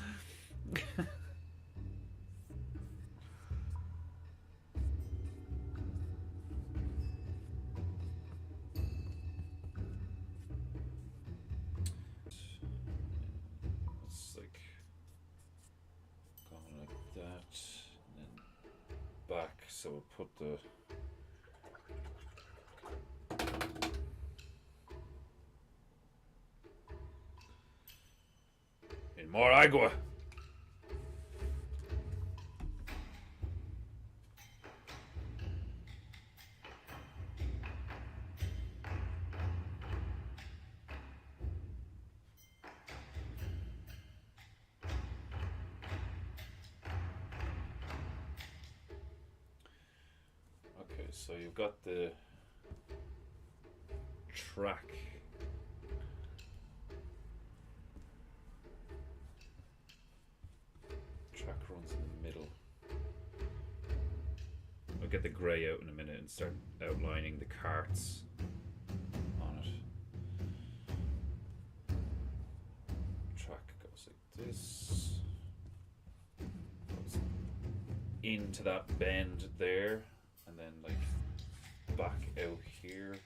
like going like that, and then back. So we'll put the. More agua. Okay, so you've got the track. Runs in the middle. I'll get the grey out in a minute and start outlining the carts on it. Track goes like this. Goes into that bend there, and then like back out here.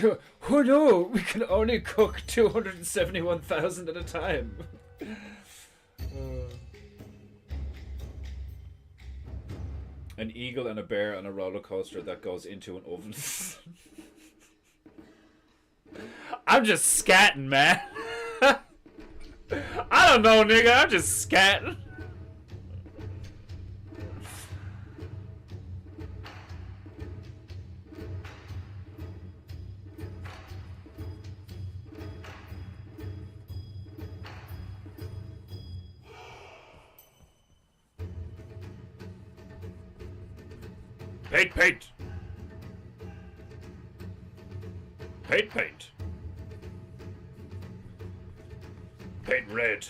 Oh no, we can only cook 271,000 at a time. An eagle and a bear on a roller coaster that goes into an oven. I'm just scatting, man. I don't know, nigga. I'm just scatting. Paint, paint. Paint, paint. Paint red.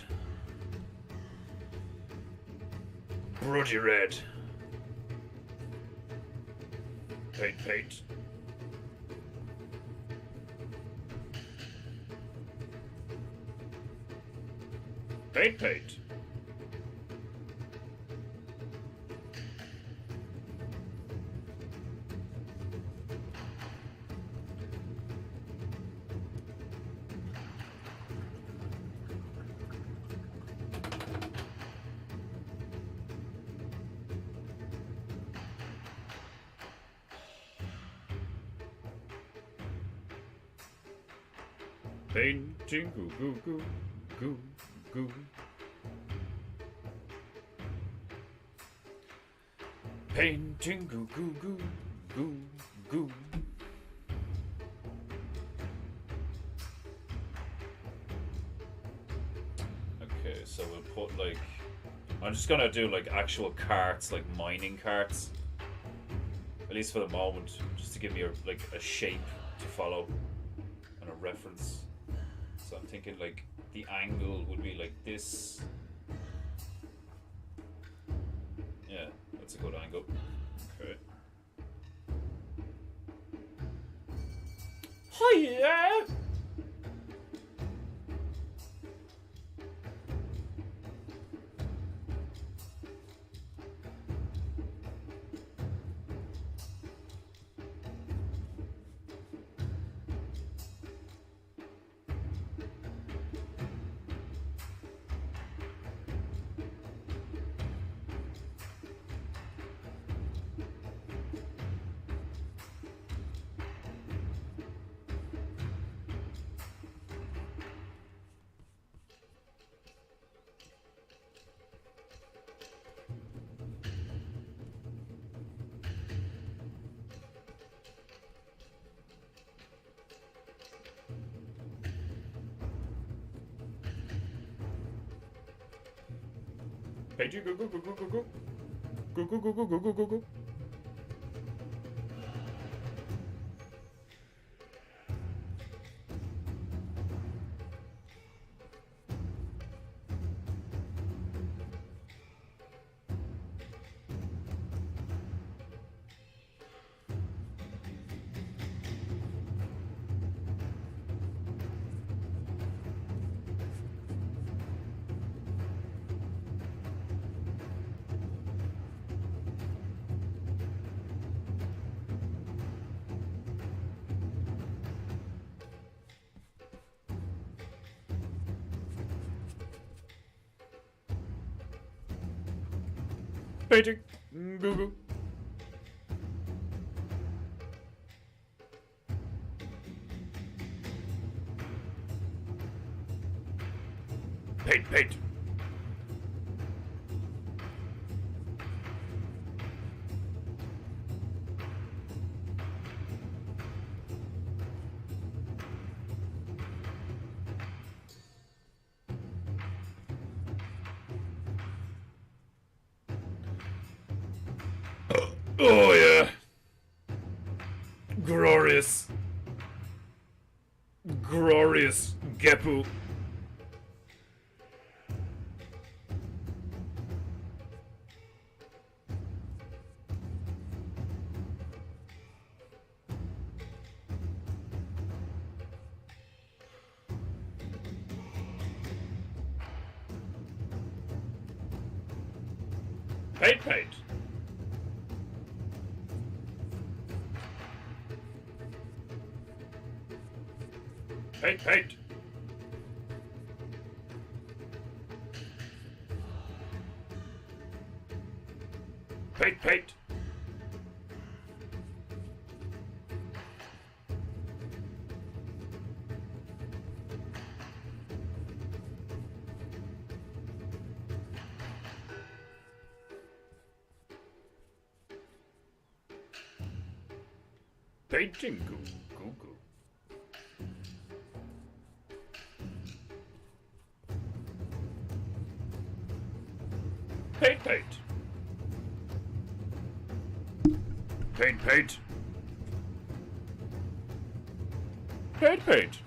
Bloody red. Paint, paint. Paint, paint. Peinteingu, goo, goo, goo, goo. Peinteingu, goo, goo, goo, goo. Okay, so we'll put like... I'm just gonna do like actual carts, like mining carts. At least for the moment, just to give me a shape to follow and a reference. So I'm thinking like the angle would be like this. Yeah, that's a good angle. Okay. Hiya! Peinteingu, go, go, go, go, go. Go, go, go, go, go, go, go, go. Painting. Google. Paint, paint. Oh yeah. Glorious. Glorious Gepu. Paint, paint. Paint, paint. Paint, paint. Peinteingu, goo goo. Paint, paint. Paint, paint. Paint, paint.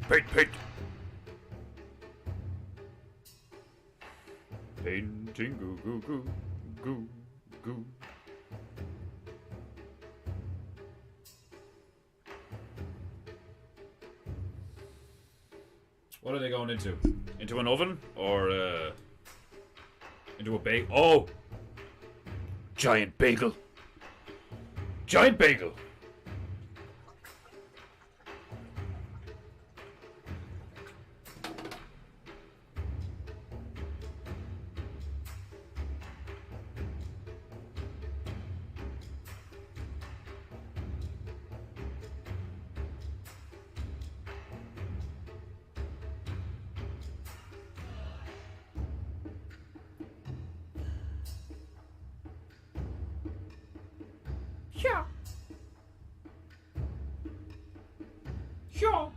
Paint, paint. Peinteingu, goo goo, goo goo. What are they going into? Into an oven? Or, into a bagel? Oh! Giant bagel! Giant bagel! Yeah. Yeah.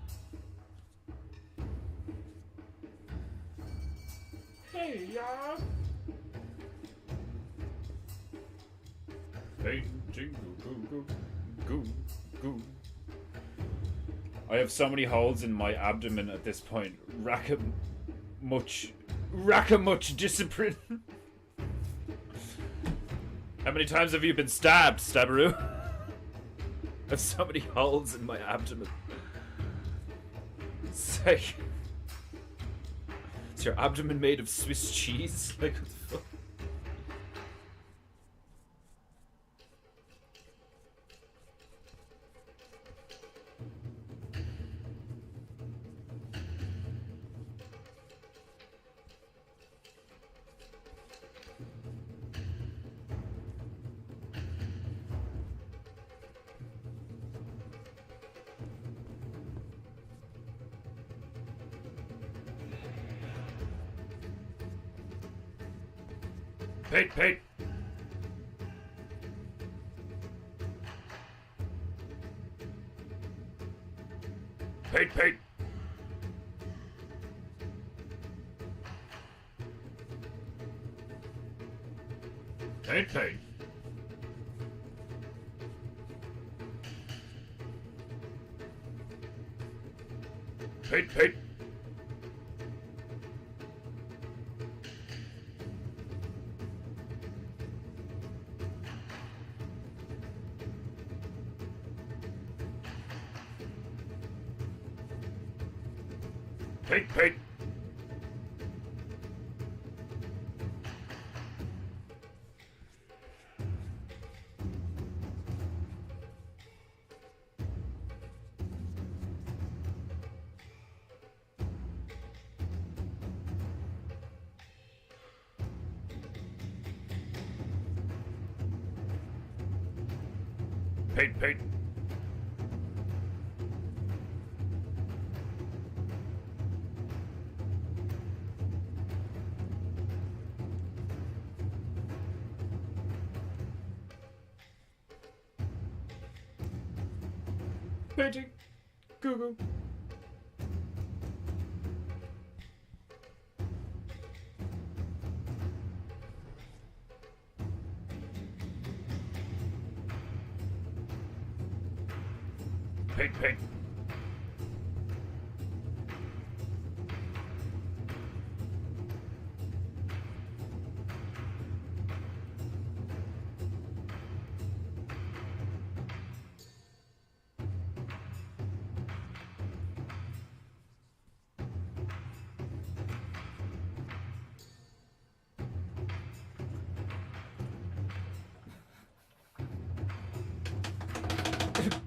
Hey, yeah. Painting, goo, goo, goo, goo. I have so many holes in my abdomen at this point. Rack a much discipline. How many times have you been stabbed, Stabberoo? I have so many holes in my abdomen. It's like... Is your abdomen made of Swiss cheese? Like, what the fuck? Paint, paint. Paint, paint. Paint, paint. Paint, paint. Paint, paint. Paint, paint. Painting. Google. Paint, paint.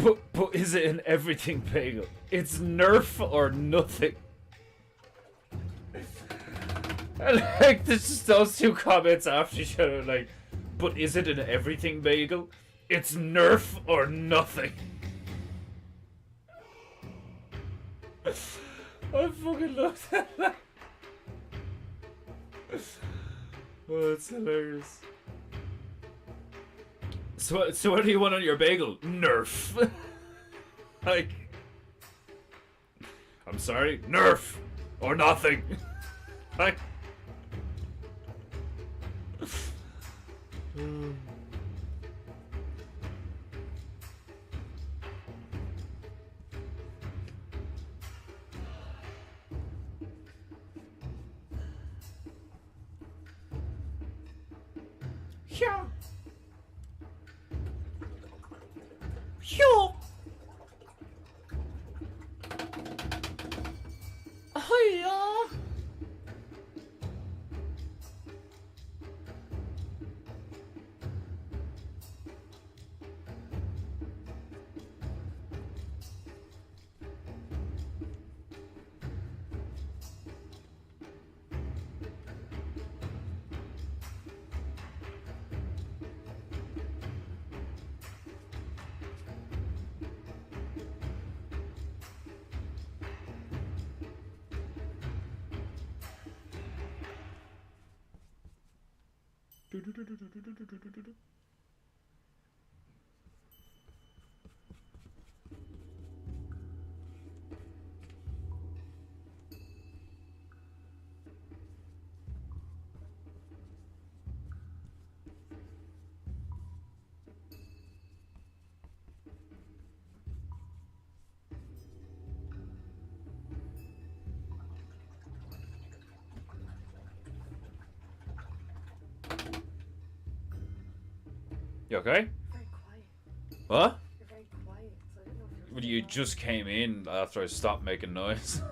But is it an everything bagel? It's Nerf or nothing. And like, there's just those two comments after each other, like, but is it an everything bagel? It's Nerf or nothing. I fucking love that. Oh, it's hilarious. So what do you want on your bagel? Nerf. Like, I'm sorry, Nerf or nothing. Like, yeah. Yo. Hiya. You okay? Very quiet. What? You're very quiet, so I don't know if you're. Well, you just came in after I stopped making noise.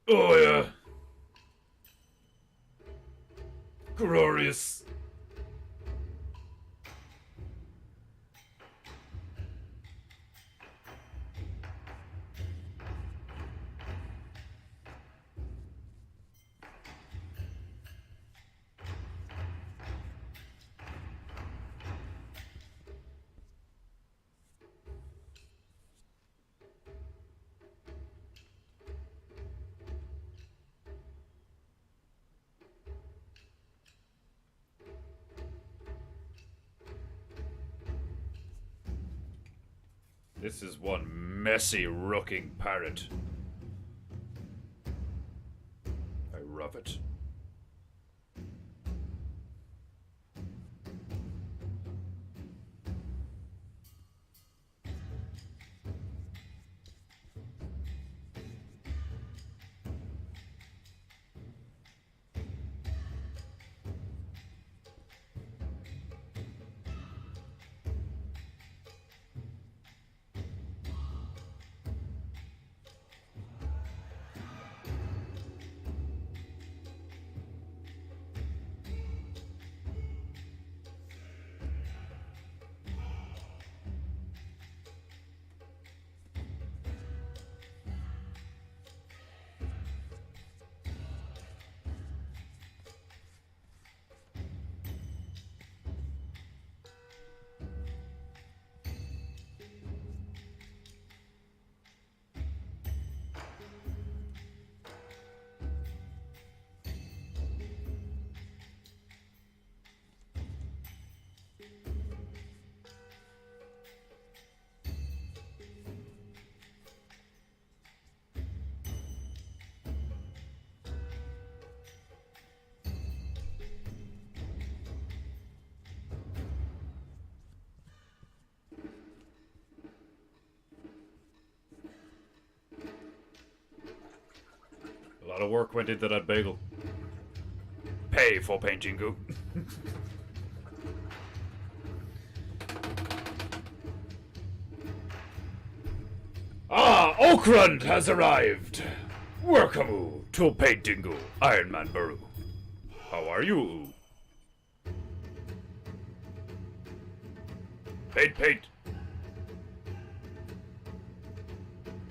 Oh yeah. Glorious. This is one messy rooking parrot. I love it. A lot of work went into that bagel. Pay for Peinteingu. Ah, Okrund has arrived. Welcome to Peinteingu, Iron Man Baru. How are you? Paint. Paint.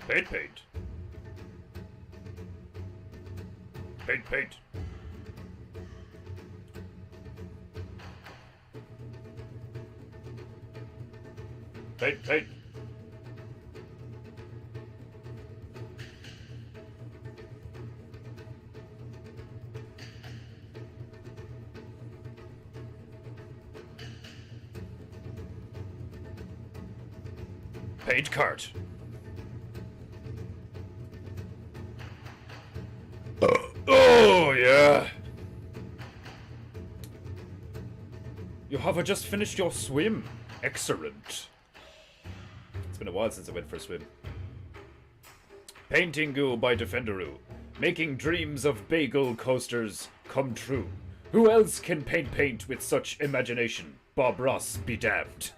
Paint. Paint. Paint. Paint cart. Oh, yeah. You have just finished your swim. Excellent. It's been a while since I went for a swim. Peinteingu by Defenderu. Making dreams of bagel coasters come true. Who else can paint with such imagination? Bob Ross be damned.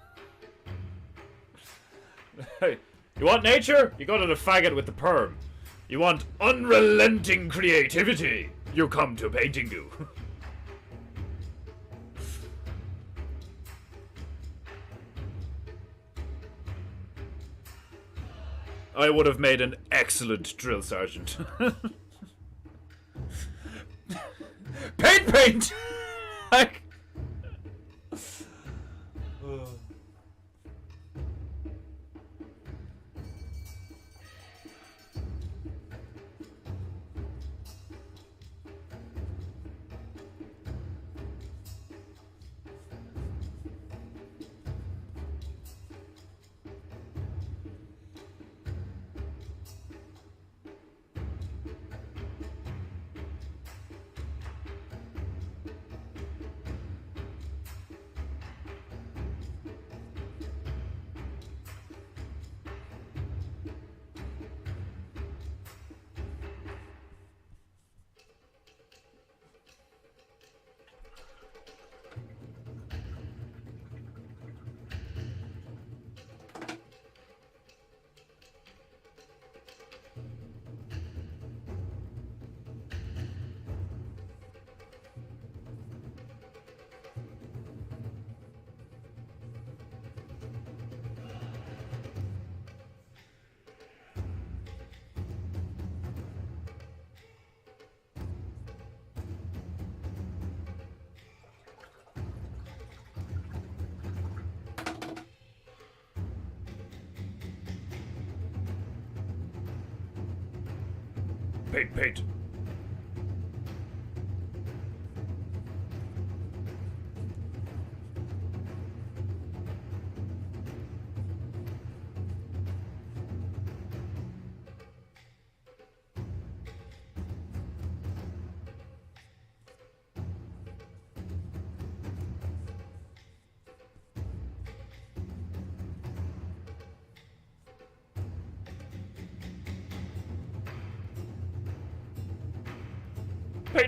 Hey, you want nature? You go to the faggot with the perm. You want unrelenting creativity? You come to Peinteingu. I would have made an excellent drill sergeant. Paint! Like...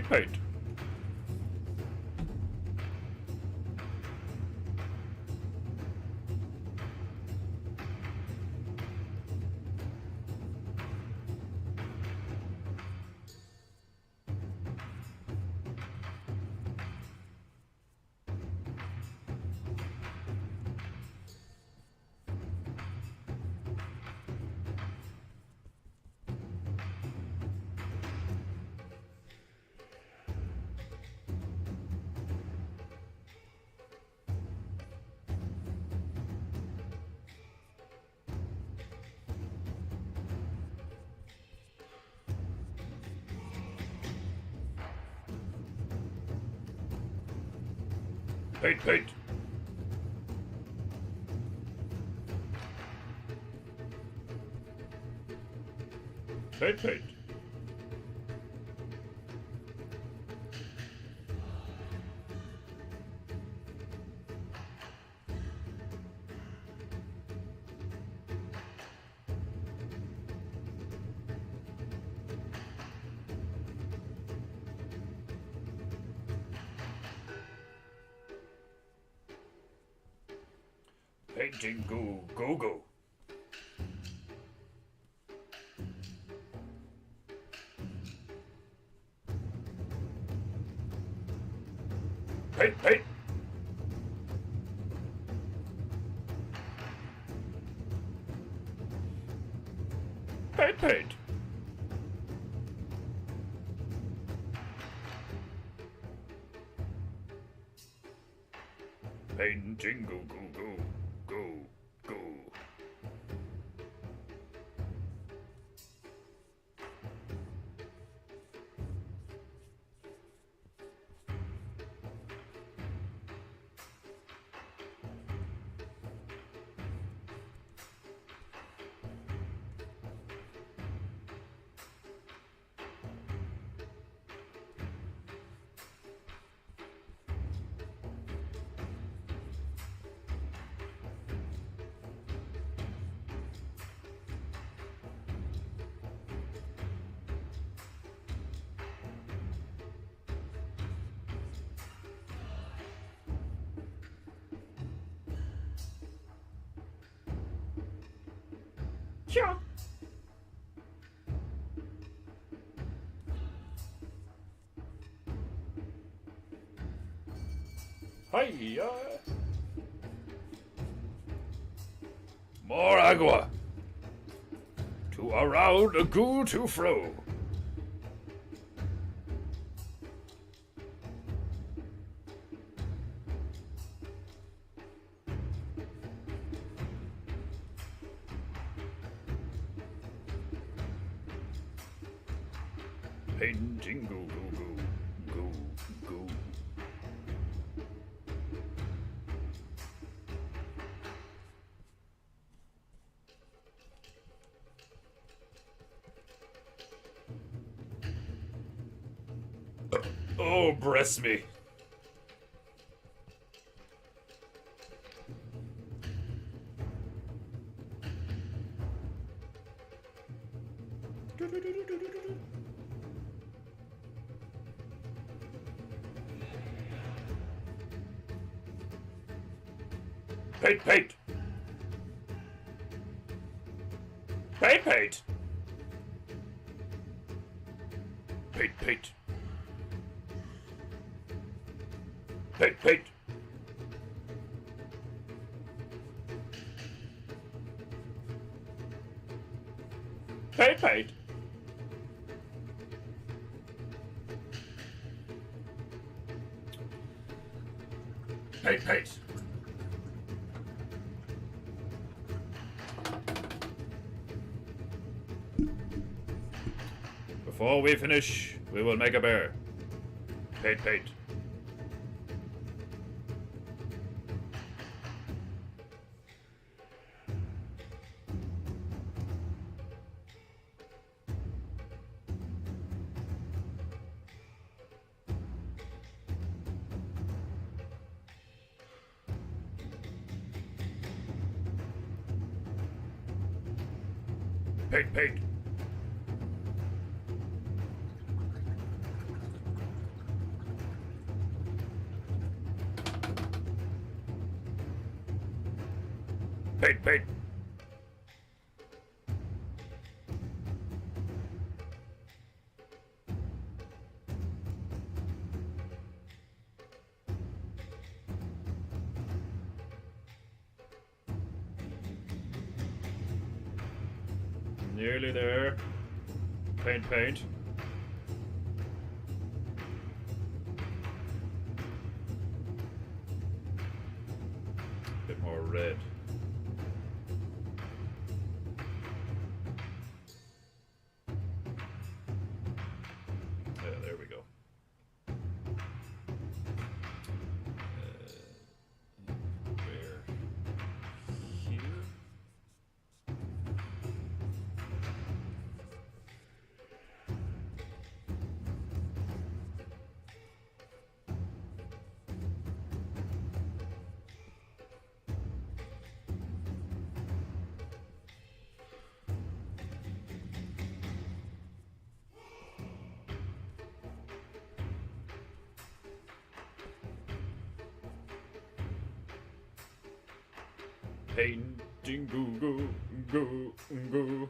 Paint. Paint. Paint. Paint. Peinteingu, go go. Paint, paint. Paint, paint. Peinteingu, go go, go go. Yeah. Hiya. More agua. To around a goo to fro. Peinteingu, go go, go go. Oh, bless me. Paint, paint. Paint, paint. Paint, paint. Paint, paint. Paint, paint. Paint, paint. Before we finish, we will make a bear. Paint, paint. Paint, paint. Paint, paint. Nearly there. Paint, paint. Bit more red. Yeah, there we go. Where? Here? Peinteingu, goo, goo, goo.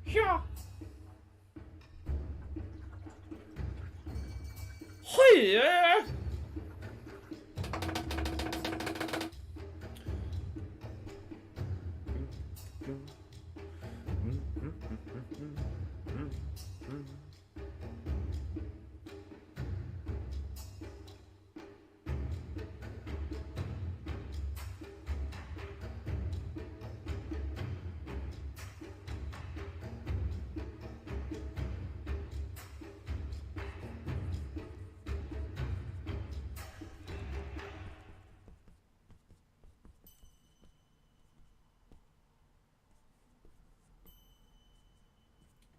Yeah. Hiya.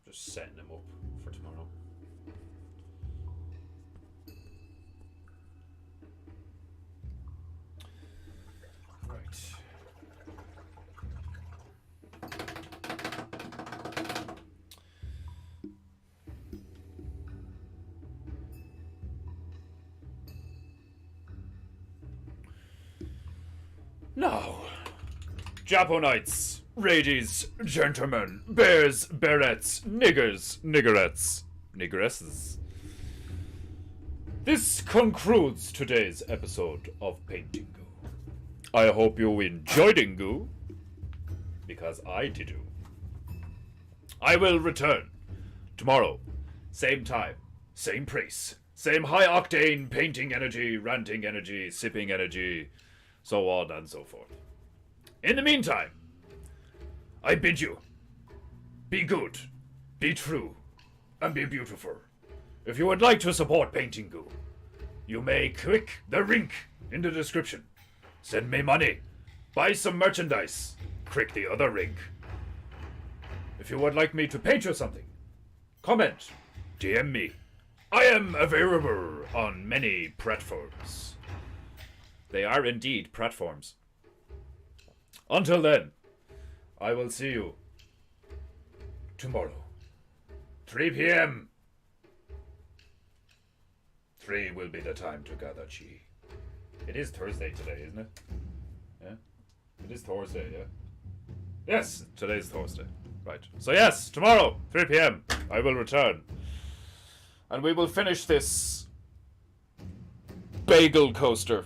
Just setting them up for tomorrow. Right. Now, Japonites, ladies, gentlemen, bears, berettes, niggers, niggerettes, niggeresses. This concludes today's episode of Peinteingu. I hope you enjoyed Ingu, because I did. I will return tomorrow, same time, same price, same high-octane painting energy, ranting energy, sipping energy, so on and so forth. In the meantime, I bid you, be good, be true, and be beautiful. If you would like to support Peinteingu, you may click the link in the description. Send me money, buy some merchandise, click the other link. If you would like me to paint you something, comment, DM me. I am available on many platforms. They are indeed platforms. Until then, I will see you tomorrow, 3 p.m. 3 will be the time to gather chi. It is Thursday today, isn't it? Yeah? It is Thursday, yeah? Yes, today's Thursday. Right. So yes, tomorrow, 3 p.m. I will return. And we will finish this bagel coaster.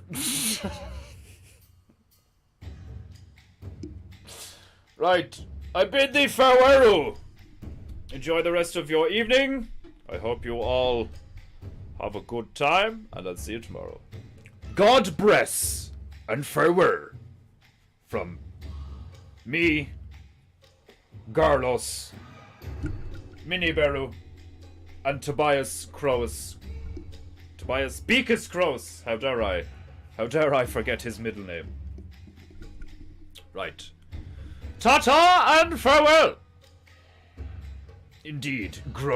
Right. I bid thee farewell. Enjoy the rest of your evening. I hope you all have a good time, and I'll see you tomorrow. God bless and farewell from me, Garlos, Mini Beru, and Tobias Crows. Tobias Beakus Crows. How dare I? How dare I forget his middle name? Right. Ta-ta and farewell! Indeed, grow.